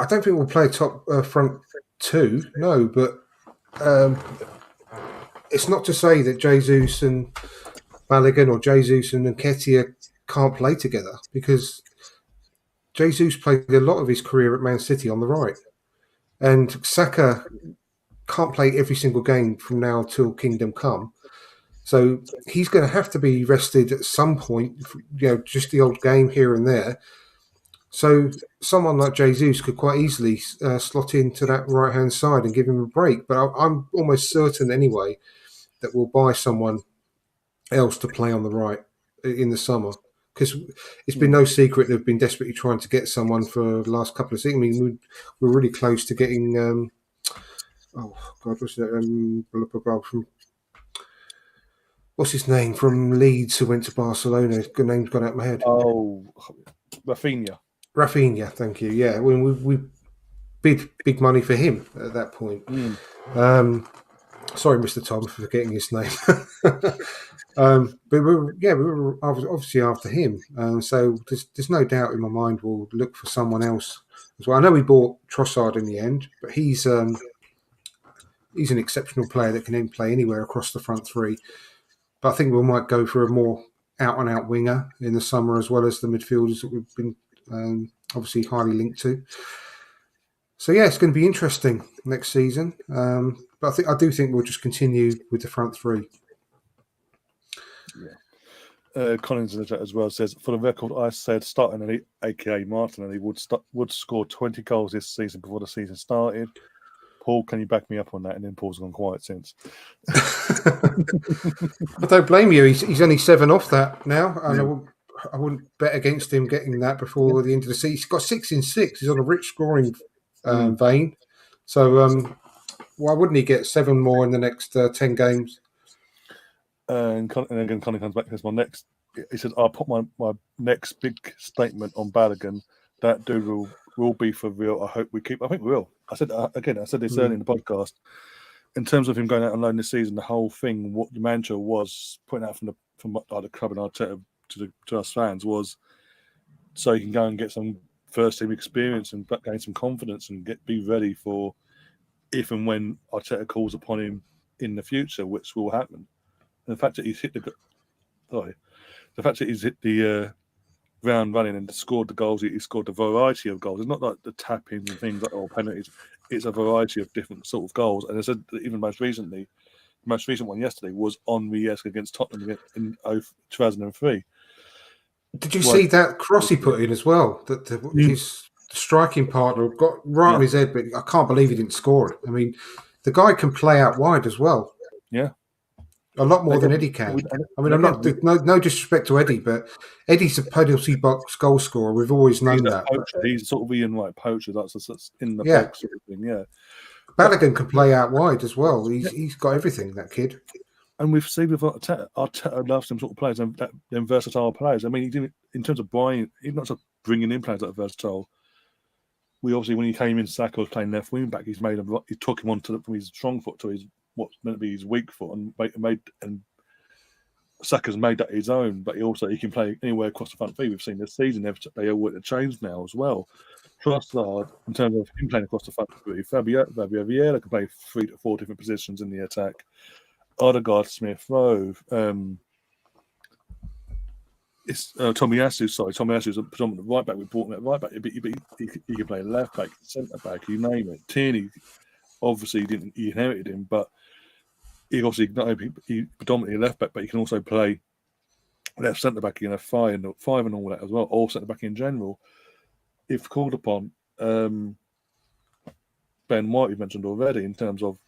Speaker 2: don't think we'll play top front two. No, but it's not to say that Jesus and Balogun or Jesus and Nketiah can't play together, because Jesus played a lot of his career at Man City on the right, and Saka can't play every single game from now till Kingdom Come. So he's going to have to be rested at some point, just the old game here and there. So someone like Jesus could quite easily slot into that right-hand side and give him a break. But I'm almost certain anyway that we'll buy someone else to play on the right in the summer, because it's been no secret they've been desperately trying to get someone for the last couple of seasons. I mean, we're really close to getting what's his name from Leeds, who went to Barcelona? The name's gone out of my head.
Speaker 1: Oh, Rafinha.
Speaker 2: Rafinha, thank you. Yeah, we bid big money for him at that point. Sorry, Mr. Tom, for forgetting his name. But we were obviously after him. So there's no doubt in my mind we'll look for someone else as well. I know we bought Trossard in the end, but he's an exceptional player that can even play anywhere across the front three. But I think we might go for a more out-and-out winger in the summer, as well as the midfielders that we've been obviously highly linked to. So yeah, it's going to be interesting next season. But I do think we'll just continue with the front three.
Speaker 1: Yeah. Collins in the chat as well says, for the record, I said starting aka Martinelli would score 20 goals this season before the season started. Paul, can you back me up on that? And then Paul's gone quiet since.
Speaker 2: I don't blame you. He's only 7 off that now, and I wouldn't bet against him getting that before the end of the season. He's got 6 in 6. He's on a rich scoring vein. So why wouldn't he get 7 more in the next 10 games?
Speaker 1: And again, Connie comes back. He says, I'll put my next big statement on Balogun. That dude will be for real. I hope we keep. I think we will. I said this earlier in the podcast. In terms of him going out on loan this season, the whole thing, what the mantra was putting out from the club and Arteta to us fans was so he can go and get some first team experience and gain some confidence and be ready for if and when Arteta calls upon him in the future, which will happen. And the fact that he's hit the ground running and scored the goals, he scored a variety of goals. It's not like the tap-ins and things or penalties. It's a variety of different sort of goals. And I said that even most recent one yesterday was on Riesca against Tottenham in 2003.
Speaker 2: Did you see that cross he put in as well? That his striking partner got right on his head, but I can't believe he didn't score it. I mean, the guy can play out wide as well.
Speaker 1: Yeah.
Speaker 2: A lot more than Eddie can. I mean, I'm not no disrespect to Eddie, but Eddie's a penalty box goal scorer. We've always known that.
Speaker 1: He's sort of Ian Wright poacher. That's in the box sort of thing. Yeah.
Speaker 2: Balogun can play out wide as well. He's got everything, that kid.
Speaker 1: And we've seen with Arteta loves them sort of players and them versatile players. I mean, he didn't in terms of buying. He's not just bringing in players that are versatile. We obviously, when he came in, Saka was playing left wing back. He took him on from his strong foot to his what's meant to be his weak foot, and Saka's made that his own. But he can play anywhere across the front three. We've seen this season they all want to change now as well. Trossard, in terms of him playing across the front three, Fabio Vieira can play 3 to 4 different positions in the attack. Odegaard, Smith Rowe, it's Tomiyasu. Sorry, Tomiyasu is a predominant right back. We brought him at right back, but he can play left back, centre back, you name it. Tierney, obviously, he inherited him, but he obviously he predominantly left back, but he can also play left centre back, five and all that as well, or centre back in general. If called upon, Ben White, you mentioned already, in terms of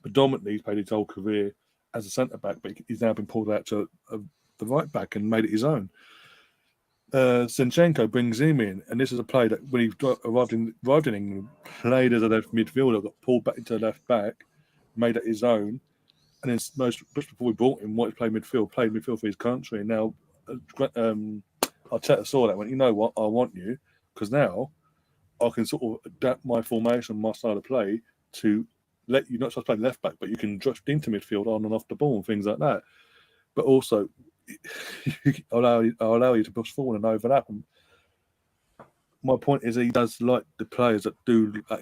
Speaker 1: predominantly he's played his whole career as a centre back, but he's now been pulled out to the right back and made it his own. Zinchenko brings him in, and this is a player that when he arrived in England, played as a left midfielder, got pulled back into left back, made it his own, and then just before we brought him, wanted to play midfield for his country. And now Arteta saw that, went, you know what, I want you, because now I can sort of adapt my formation, my style of play to let you not just play left back, but you can drift into midfield on and off the ball and things like that. but also I'll allow you to push forward and overlap. And my point is, he does like the players that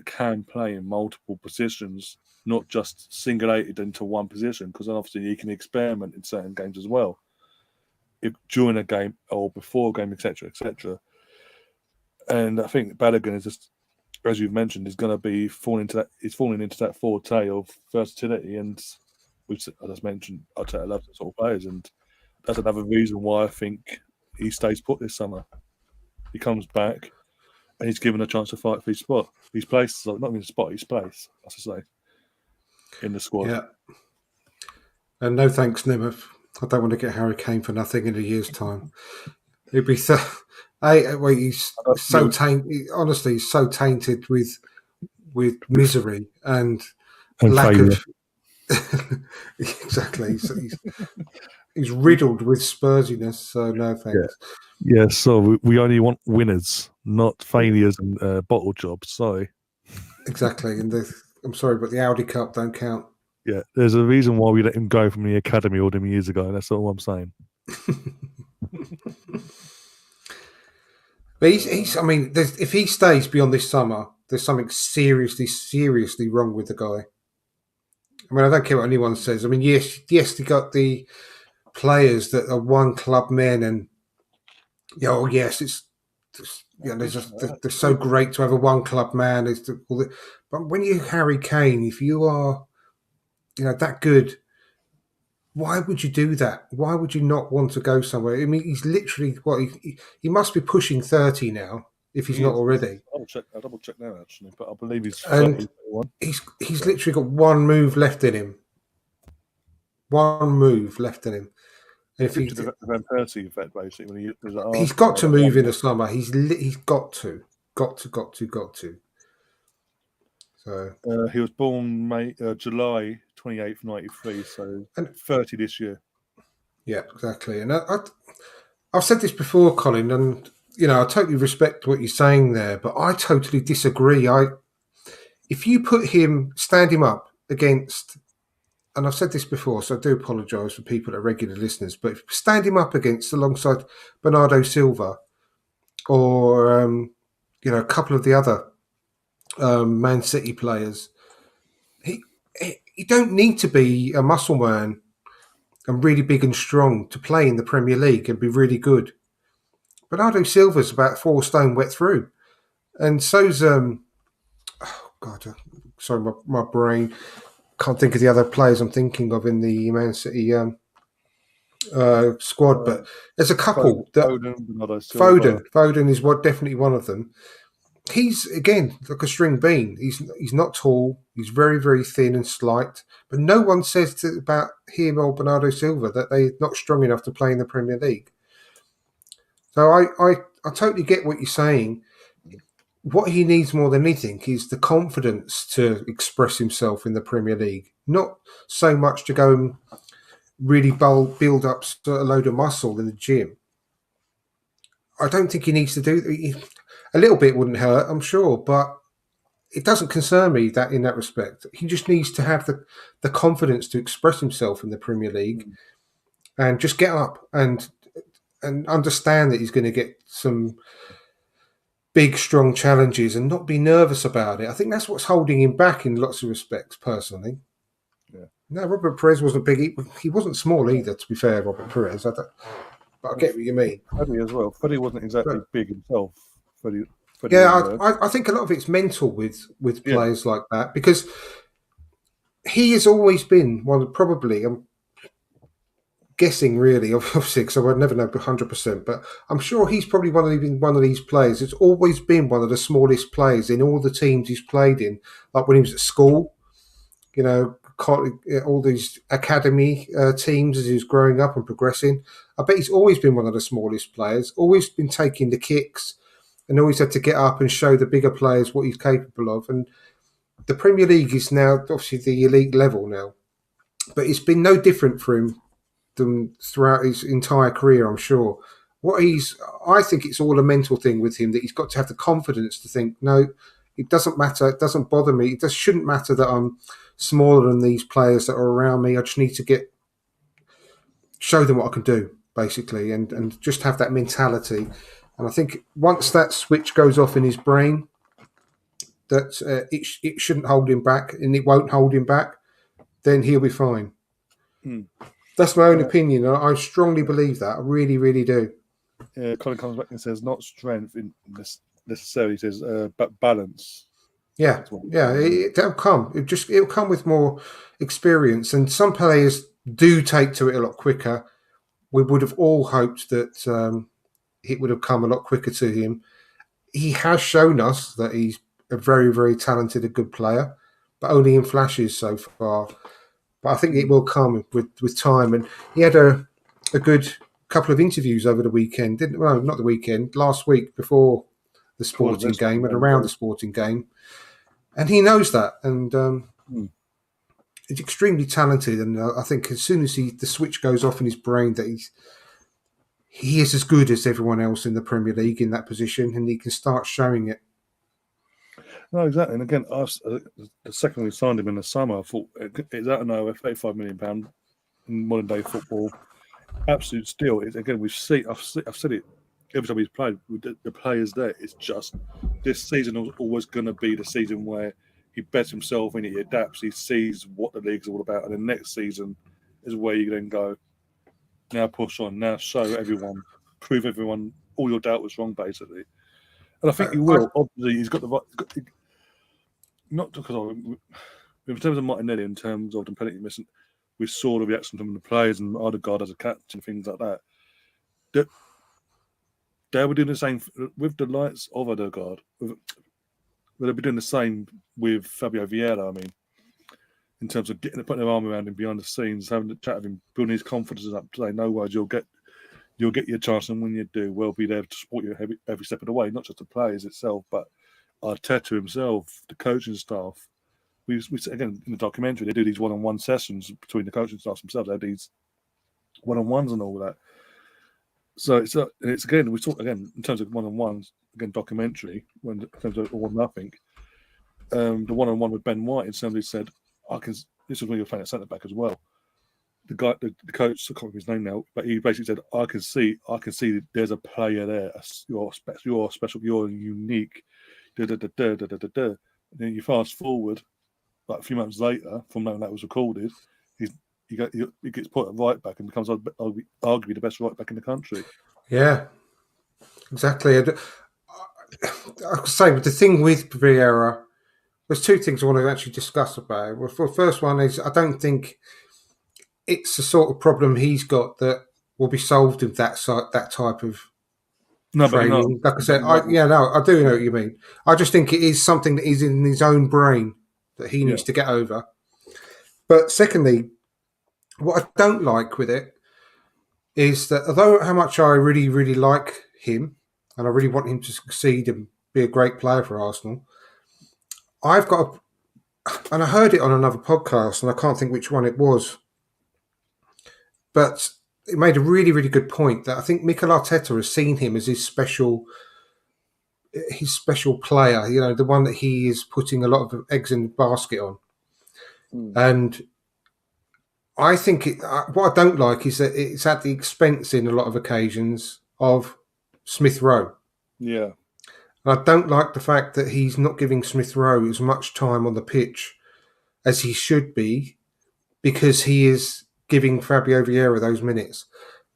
Speaker 1: can play in multiple positions, not just singulated into one position, because then obviously he can experiment in certain games as well, during a game or before a game, etc., etc. And I think Balogun is just, as you've mentioned, is going to be falling into that forte of versatility, and I just mentioned Arteta loves those sort of players, and that's another reason why I think he stays put this summer. He comes back, and he's given a chance to fight for his spot. His place, not even his spot, his place, I should say, in the squad.
Speaker 2: Yeah. And no thanks, Nimeth. I don't want to get Harry Kane for nothing in a year's time. It'd be so. He's so tainted. Honestly, he's so tainted with misery and lack failure. Of. Exactly. He's riddled with Spursiness. So no thanks.
Speaker 1: Yeah. So we only want winners, not failures and bottle jobs. Sorry.
Speaker 2: Exactly. And I'm sorry, but the Audi Cup don't count.
Speaker 1: Yeah, there's a reason why we let him go from the academy all them years ago. That's all I'm saying.
Speaker 2: But he's. I mean, if he stays beyond this summer, there's something seriously wrong with the guy. I mean, I don't care what anyone says. I mean, yes, they got the players that are one club men, and yes, they're so great to have a one club man. But when you Harry Kane, if you are, that good, why would you do that? Why would you not want to go somewhere? I mean, he's literally he must be pushing 30 now, if he's not already.
Speaker 1: I'll double check now actually, but I believe he's
Speaker 2: 31. He's literally got one move left in him. One move left in him.
Speaker 1: And if the Van Persie effect, basically,
Speaker 2: he's got to move in the summer. He's got to. So
Speaker 1: he was born July 28th, 93, so 30 this year.
Speaker 2: Yeah, exactly. And I've said this before, Colin, and I totally respect what you're saying there, but I totally disagree. If you stand him up against, and I've said this before, so I do apologise for people that are regular listeners, but if you stand him up alongside Bernardo Silva or a couple of the other Man City players, you don't need to be a muscle man and really big and strong to play in the Premier League and be really good. Bernardo Silva's about 4 stone wet through, and so's sorry, my brain can't think of the other players I'm thinking of in the Man City squad, but there's a couple. Foden is definitely one of them. He's, again, like a string bean. He's not tall. He's very, very thin and slight. But no one says about him or Bernardo Silva that they're not strong enough to play in the Premier League. So I totally get what you're saying. What he needs more than anything is the confidence to express himself in the Premier League. Not so much to go and really build up a load of muscle in the gym. I don't think he needs to do that. A little bit wouldn't hurt, I'm sure, but it doesn't concern me that in that respect. He just needs to have the confidence to express himself in the Premier League and just get up and understand that he's going to get some big, strong challenges and not be nervous about it. I think that's what's holding him back in lots of respects, personally.
Speaker 1: Yeah.
Speaker 2: No, Robert Perez wasn't big. He wasn't small either, to be fair, Robert Perez. But I get what you mean.
Speaker 1: Freddie as well. Freddie wasn't exactly big himself. Freddie
Speaker 2: I think a lot of it's mental with players like that, because he has always been one of, probably, I'm guessing really, obviously, because I would never know 100%, but I'm sure he's probably one of these players. It's always been one of the smallest players in all the teams he's played in, like when he was at school, all these academy teams as he was growing up and progressing. I bet he's always been one of the smallest players, always been taking the kicks, and always had to get up and show the bigger players what he's capable of. And the Premier League is now obviously the elite level now, but it's been no different for him than throughout his entire career, I'm sure. I think it's all a mental thing with him, that he's got to have the confidence to think, no, it doesn't matter, it doesn't bother me, it shouldn't matter that I'm smaller than these players that are around me. I just need to show them what I can do, basically, and just have that mentality. And I think once that switch goes off in his brain, that it shouldn't hold him back, and it won't hold him back, then he'll be fine. That's my own opinion. I strongly believe that. I really, really do.
Speaker 1: Yeah, Colin comes back and says not strength in this necessarily. He says but balance.
Speaker 2: Yeah, it'll come. It'll come with more experience, and some players do take to it a lot quicker. We would have all hoped that it would have come a lot quicker to him. He has shown us that he's a very, very talented, a good player, but only in flashes so far. But I think it will come with time. And he had a good couple of interviews over the weekend, didn't? Well, not the weekend, last week before the sporting game and around the sporting game. And he knows that, and he's extremely talented. And I think as soon as the switch goes off in his brain, that he is as good as everyone else in the Premier League in that position, and he can start showing it.
Speaker 1: No, exactly. And again, the second we signed him in the summer, I thought, is that an £85 million in modern day football? Absolute steal. Again, I've said it every time he's played with the players there. It's just this season is always going to be the season where he bets himself in, he adapts, he sees what the league's all about, and the next season is where you then go, now push on, now show everyone, prove everyone all your doubt was wrong, basically. And I think he will. Obviously, he's got the right. Not because in terms of Martinelli, in terms of the penalty missing, we saw the reaction from the players and Odegaard as a captain, things like that. They were doing the same with the likes of Odegaard. They'll be doing the same with Fabio Vieira. I mean, in terms of putting their arm around him behind the scenes, having a chat with him, building his confidence up, saying, "No worries, you'll get your chance, and when you do, we'll be there to support you every step of the way." Not just the players itself, but Arteta himself, the coaching staff. We again in the documentary, they do these one-on-one sessions between the coaching staff themselves. They have these one-on-ones and all that. So it's again, we talk again in terms of one-on-ones, again documentary, when in terms of all or nothing. The one-on-one with Ben White, and somebody said, this was when you were playing at centre back as well. The guy, the coach, I can't remember his name now, but he basically said, I can see there's a player there. You're special, you're unique. And then you fast forward, like a few months later, from when that was recorded, he gets put at right back and becomes arguably the best right back in the country.
Speaker 2: Yeah, exactly. I could say, but the thing with Vieira, there's two things I want to actually discuss about it. Well, the first one is I don't think it's the sort of problem he's got that will be solved with that type of training. Like I said, I do know what you mean. I just think it is something that is in his own brain that he needs to get over. But secondly, what I don't like with it is that although how much I really, really like him and I really want him to succeed and be a great player for Arsenal, and I heard it on another podcast, and I can't think which one it was, but it made a really, really good point that I think Mikel Arteta has seen him as his special player, the one that he is putting a lot of eggs in the basket on. And I think what I don't like is that it's at the expense in a lot of occasions of Smith Rowe.
Speaker 1: Yeah.
Speaker 2: And I don't like the fact that he's not giving Smith Rowe as much time on the pitch as he should be, because he is giving Fabio Vieira those minutes.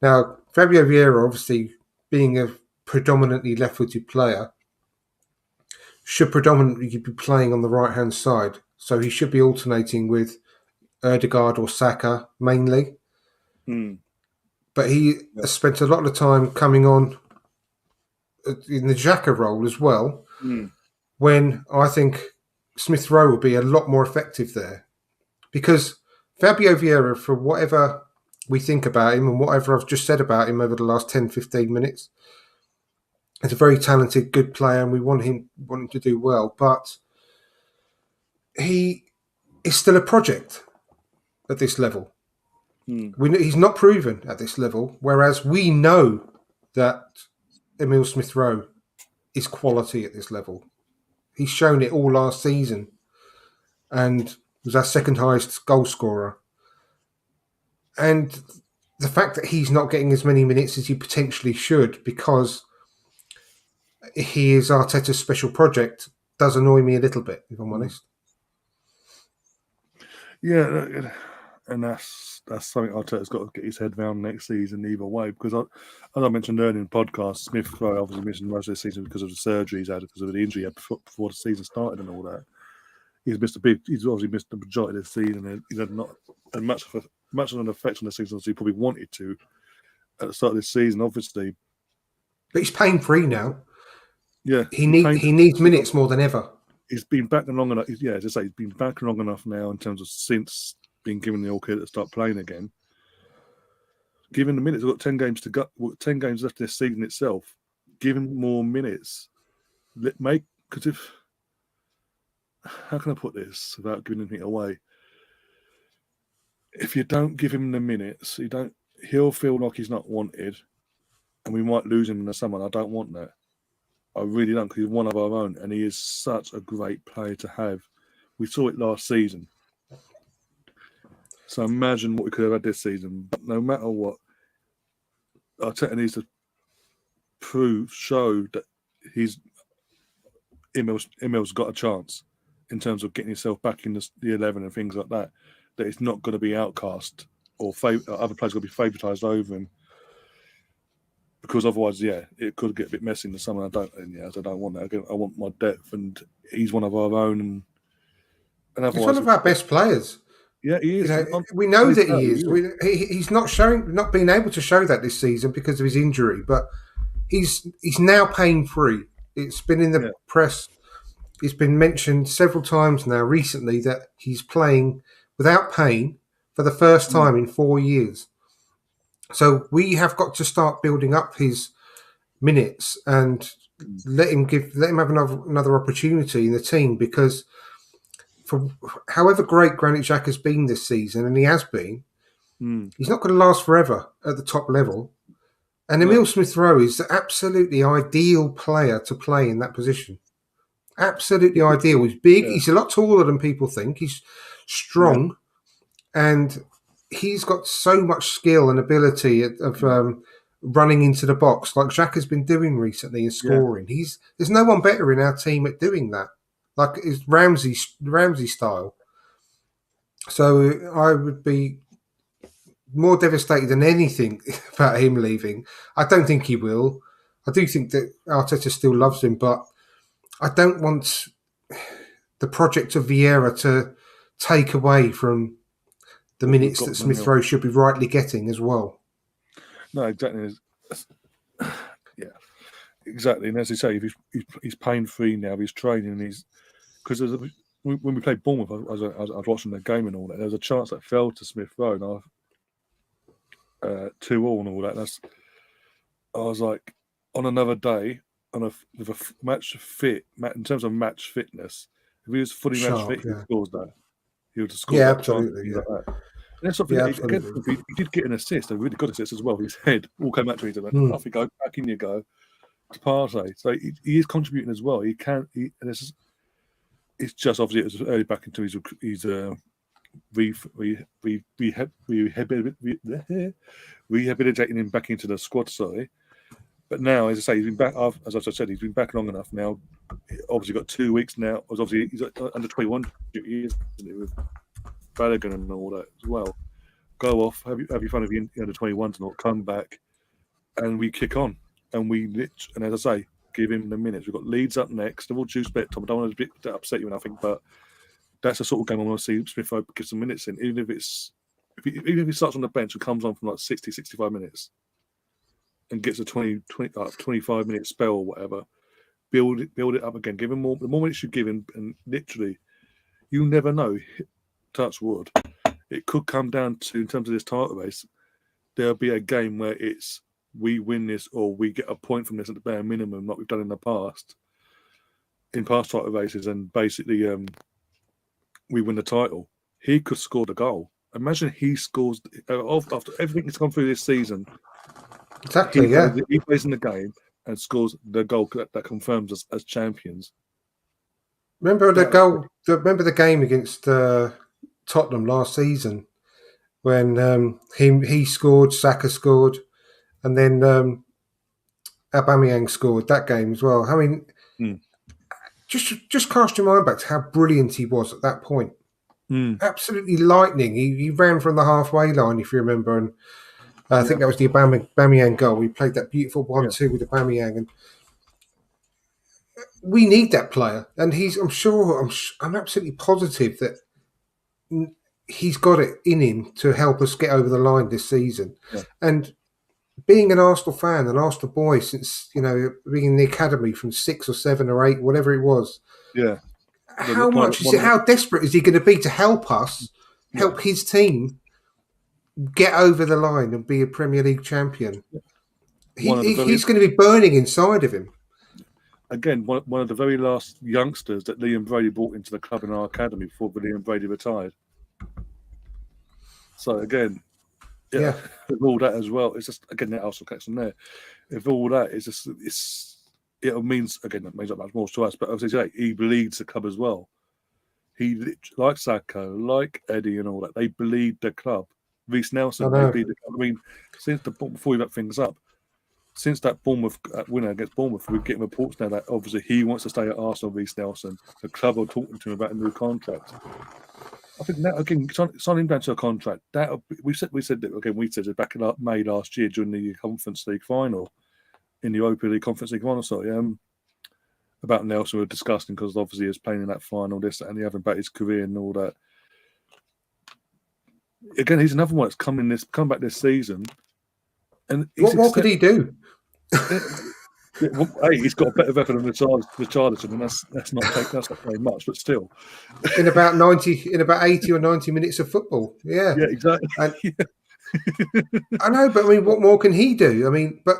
Speaker 2: Now, Fabio Vieira, obviously being a predominantly left-footed player, should predominantly be playing on the right-hand side. So he should be alternating with Odegaard or Saka mainly. But he has spent a lot of time coming on in the Xhaka role as well, when I think Smith Rowe will be a lot more effective there. Because Fabio Vieira, for whatever we think about him and whatever I've just said about him over the last 10, 15 minutes, is a very talented, good player, and we want him to do well. But he is still a project at this level. He's not proven at this level, whereas we know that Emile Smith Rowe is quality at this level. He's shown it all last season and was our second highest goal scorer. And the fact that he's not getting as many minutes as he potentially should because he is Arteta's special project does annoy me a little bit, if I'm honest.
Speaker 1: Yeah, and that's something Arteta's got to get his head around next season either way. Because as I mentioned earlier in the podcast, Smith Rowe obviously missed most of the season because of the surgery he's had, because of the injury he had before the season started and all that. He's obviously missed the majority of the season, and he's had not had much of an effect on the season as he probably wanted to at the start of this season, obviously.
Speaker 2: But he's pain-free now.
Speaker 1: Yeah,
Speaker 2: he needs minutes more than ever.
Speaker 1: He's been back long enough. Yeah, as I say, he's been back long enough now in terms of since being given the okay to start playing again. Given the minutes, we've got 10 games to go. 10 games left this season itself. Give him more minutes. Because if, how can I put this without giving anything away? If you don't give him the minutes, he'll feel like he's not wanted, and we might lose him in the summer. I don't want that. I really don't, because he's one of our own, and he is such a great player to have. We saw it last season. So imagine what we could have had this season. But no matter what, Arteta needs to show that Emil's got a chance in terms of getting himself back in the 11 and things like that. That it's not going to be outcast or other players going to be favourised over him. Because otherwise, it could get a bit messy in the summer. I don't want that. I want my depth, and he's one of our own. And
Speaker 2: he's one of our best players.
Speaker 1: Yeah, he is.
Speaker 2: We know that he is. He's not been able to show that this season because of his injury, but he's now pain-free. It's been in the press. It's been mentioned several times now recently that he's playing without pain for the first time in 4 years. So we have got to start building up his minutes and let him have another opportunity in the team, because for however great Granit Xhaka has been this season, and he has been, he's not going to last forever at the top level. And Emil Smith-Rowe is the absolutely ideal player to play in that position. Absolutely ideal. He's big. He's a lot taller than people think. He's strong, and he's got so much skill and ability of running into the box, like Xhaka's been doing recently and scoring. There's no one better in our team at doing that. Like it's Ramsey style. So I would be more devastated than anything about him leaving. I don't think he will. I do think that Arteta still loves him, but I don't want the project of Vieira to take away from the minutes that Smith-Rowe should be rightly getting as well.
Speaker 1: No, exactly. Yeah, exactly. And as you say, he's pain-free now. He's training. Because when we played Bournemouth, I was watching the game and all that. There was a chance that fell to Smith-Rowe, and 2-2 and all that. I was like, on another day, with a match fit, in terms of match fitness, if he was fully match fit, he scores that. He would have scored that.
Speaker 2: Absolutely.
Speaker 1: Like that. And he did get an assist, a really good assist as well. His head all came back to him and went, off you go, back in you go, to Partey. So he is contributing as well. He can, and it's just obviously it was early back into his rehabilitating him back into the squad, sorry. But now, as I say, he's been back. As I said, he's been back long enough now. Obviously, got 2 weeks now. Obviously, he's under 21 duties with Balogun and all that as well. Go off, have your fun of the under 21s and all. Come back, and we kick on. And as I say, give him the minutes. We've got Leeds up next. They're all juice bet, Tom. I don't want to upset you, and I think, but that's the sort of game I want to see Smith-Rowe give some minutes in, even if he starts on the bench and comes on from like 60, 65 minutes. And gets a 25-minute spell or whatever, build it up again. Give him more. The more minutes you give him, and literally, you never know. Touch wood. It could come down to, in terms of this title race, there'll be a game where it's we win this or we get a point from this at the bare minimum, like we've done in the past, in past title races, and basically we win the title. He could score the goal. Imagine he scores after everything that's gone through this season.
Speaker 2: Exactly,
Speaker 1: he plays in the game and scores the goal that confirms us as champions.
Speaker 2: Remember the game against Tottenham last season? when he scored, Saka scored, and then Aubameyang scored that game as well. I mean, just cast your mind back to how brilliant he was at that point. Absolutely lightning. He ran from the halfway line, if you remember, and I think that was the Aubameyang goal. We played that beautiful 1-2 with Aubameyang, and we need that player. And I'm absolutely positive that he's got it in him to help us get over the line this season.
Speaker 1: Yeah.
Speaker 2: And being an Arsenal fan, an Arsenal boy since, being in the academy from 6 or 7 or 8, whatever it was.
Speaker 1: Yeah.
Speaker 2: How desperate is he going to be to help us, help his team get over the line and be a Premier League champion? He's going to be burning inside of him.
Speaker 1: Again, one of the very last youngsters that Liam Brady brought into the club in our academy before Liam Brady retired. So again, with all that as well, it's just again that Arsenal connection there. If all that is just it means again that means not much more to us, but obviously he bleeds the club as well. He like Sacco, like Eddie, and all that. They bleed the club. Reece Nelson, they bleed the club. I mean, before we wrap things up, since that Bournemouth winner against Bournemouth, we're getting reports now that obviously he wants to stay at Arsenal. Reece Nelson, the club are talking to him about a new contract. I think that again, signing down to a contract. We said it back in May last year during the Conference League final, in the Europa League Conference League final. About Nelson, we were discussing because obviously he was playing in that final, this and the other about his career and all that. Again, he's another one that's come back this season. And
Speaker 2: what could he do?
Speaker 1: Hey, he's got a better weapon than Richarlison, and that's not very much, but still.
Speaker 2: In about 80 or 90 minutes of football, yeah,
Speaker 1: exactly.
Speaker 2: I know, but I mean, what more can he do? I mean, but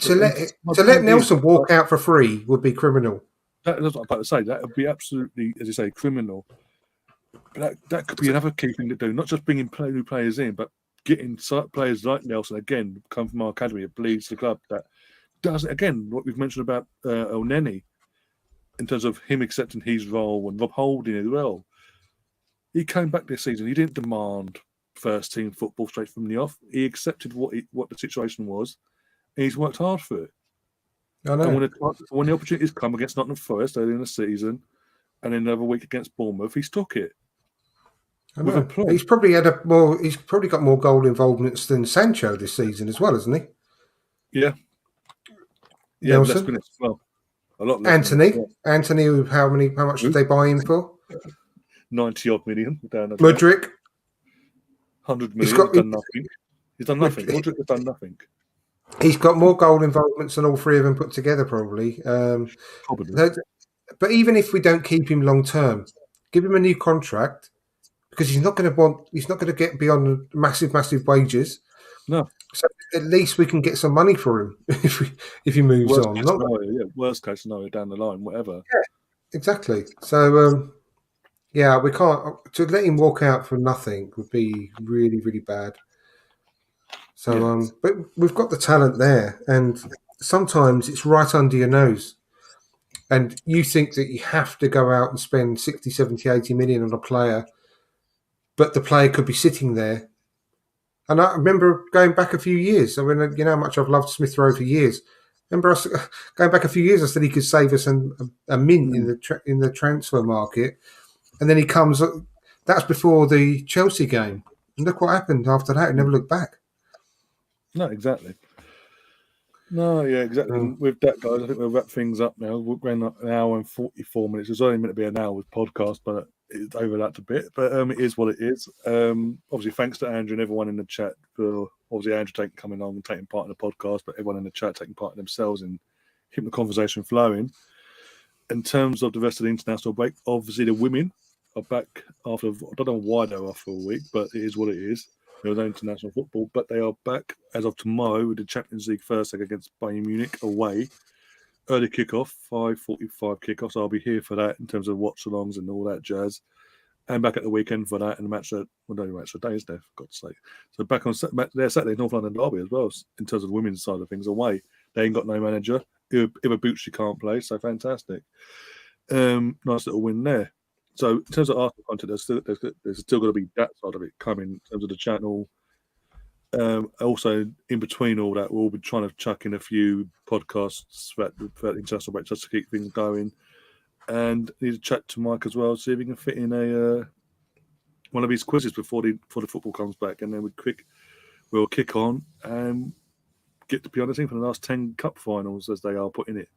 Speaker 2: to let Nelson walk out for free would be criminal.
Speaker 1: That's what I'm about to say. That would be absolutely, as you say, criminal. But that could be another key thing to do. Not just bringing new players in, but getting players like Nelson again come from our academy. It bleeds the club. That does again what we've mentioned about Elneny in terms of him accepting his role and Rob Holding as well. He came back this season. He didn't demand first team football straight from the off. He accepted what the situation was, and he's worked hard for it.
Speaker 2: I know.
Speaker 1: And when the opportunities come against Nottingham Forest early in the season, and then another week against Bournemouth, he's took it.
Speaker 2: He's probably got more goal involvements than Sancho this season as well, hasn't he?
Speaker 1: Yeah.
Speaker 2: Nelson?
Speaker 1: Less minutes as well. A lot less.
Speaker 2: Anthony, how much did they buy him for?
Speaker 1: 90-odd million.
Speaker 2: Mudryk?
Speaker 1: 100 million. He's done nothing. He's done nothing. Mudryk has done nothing.
Speaker 2: He's got more goal involvements than all three of them put together, probably.
Speaker 1: Probably.
Speaker 2: But even if we don't keep him long term, give him a new contract because he's not going to get beyond massive wages.
Speaker 1: No.
Speaker 2: So at least we can get some money for him if he moves on.
Speaker 1: Worst case scenario down the line, whatever.
Speaker 2: Yeah, exactly. So we can't to let him walk out for nothing would be really, really bad. So but we've got the talent there, and sometimes it's right under your nose. And you think that you have to go out and spend 60, 70, 80 million on a player, but the player could be sitting there. And I remember going back a few years. I mean, you know how much I've loved Smith Rowe for years. Remember us going back a few years, I said he could save us a mint in the transfer market. And then he comes, that's before the Chelsea game. And look what happened after that. He never looked back.
Speaker 1: No, exactly. No, yeah, exactly. With that, guys, I think we'll wrap things up now. We're going up an hour and 44 minutes. It's only meant to be an hour with podcast, but it's overlapped a bit. But it is what it is. Obviously, thanks to Andrew and everyone in the chat for obviously Andrew coming on and taking part in the podcast, but everyone in the chat taking part in themselves and keeping the conversation flowing. In terms of the rest of the international break, obviously the women are back after, I don't know why they're off for a week, but it is what it is. There was no international football, but they are back as of tomorrow with the Champions League first leg against Bayern Munich away. Early kickoff, 5:45 kickoff. So I'll be here for that in terms of watch-alongs and all that jazz. And back at the weekend for that and the match for days there, for God's sake. So back on their Saturday North London derby as well in terms of the women's side of things away. They ain't got no manager. Iwabuchi can't play, so fantastic. Nice little win there. So in terms of Arsenal content, there's still got to be that side of it coming in terms of the channel. Also, in between all that, we'll be trying to chuck in a few podcasts for international break just to keep things going. And need to chat to Mike as well, see if we can fit in a one of his quizzes before the football comes back, and then we'll kick on and get to be on the team for the last 10 cup finals as they are putting it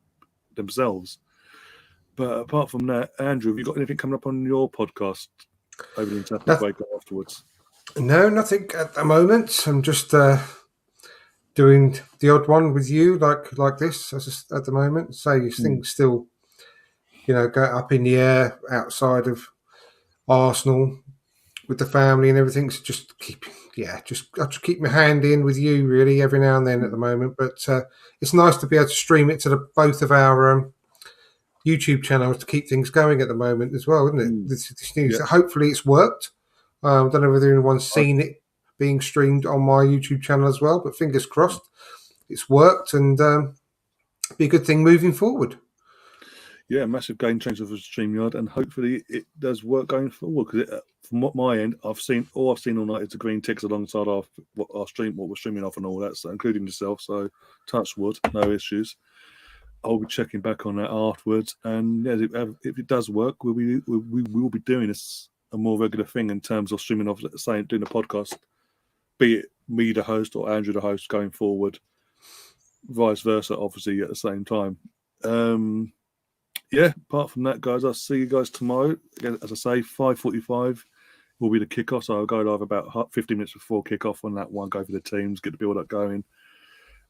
Speaker 1: themselves. But apart from that, Andrew, have you got anything coming up on your podcast over the international break afterwards?
Speaker 2: No, nothing at the moment. I'm just doing the odd one with you, like this at the moment. So things still, go up in the air outside of Arsenal with the family and everything. So just I just keep my hand in with you really every now and then at the moment. But it's nice to be able to stream it to both of our YouTube channels to keep things going at the moment as well, isn't it? This news. Yeah. Hopefully it's worked. I don't know whether anyone's seen it being streamed on my YouTube channel as well, but fingers crossed it's worked and be a good thing moving forward.
Speaker 1: Yeah, massive game changer for StreamYard, and hopefully it does work going forward. Because from what my end, I've seen all night is the green ticks alongside what we're streaming off and all that, so including yourself. So touch wood, no issues. I'll be checking back on that afterwards, and yeah, if it does work, we will be doing this a more regular thing in terms of streaming off, saying doing a podcast, be it me the host or Andrew the host going forward, vice versa, obviously at the same time. Yeah, apart from that, guys, I'll see you guys tomorrow. Again, as I say, 5:45 will be the kickoff, so I'll go live about 15 minutes before kickoff on that one, go for the teams, get the build-up going.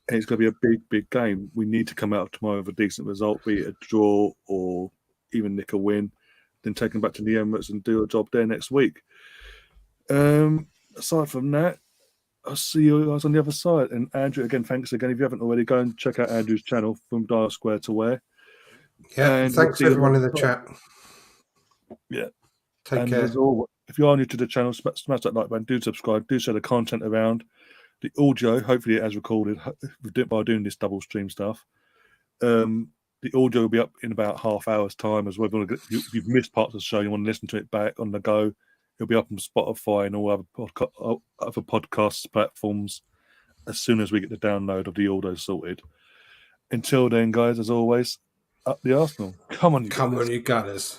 Speaker 1: And it's going to be a big, big game. We need to come out tomorrow with a decent result, be it a draw or even nick a win, then take them back to the Emirates and do a job there next week. Aside from that, I'll see you guys on the other side. And Andrew, again, thanks again. If you haven't already, go and check out Andrew's channel, From Dire Square to Where.
Speaker 2: Yeah, and thanks everyone in the chat.
Speaker 1: Yeah.
Speaker 2: Take care.
Speaker 1: If you are new to the channel, smash that like button, do subscribe, do share the content around. The audio, hopefully it has recorded by doing this double stream stuff. The audio will be up in about half hour's time as well. If you've missed parts of the show, you want to listen to it back on the go, it'll be up on Spotify and all other podcast platforms as soon as we get the download of the audio sorted. Until then, guys, as always, up the Arsenal. Come on,
Speaker 2: you Gunners.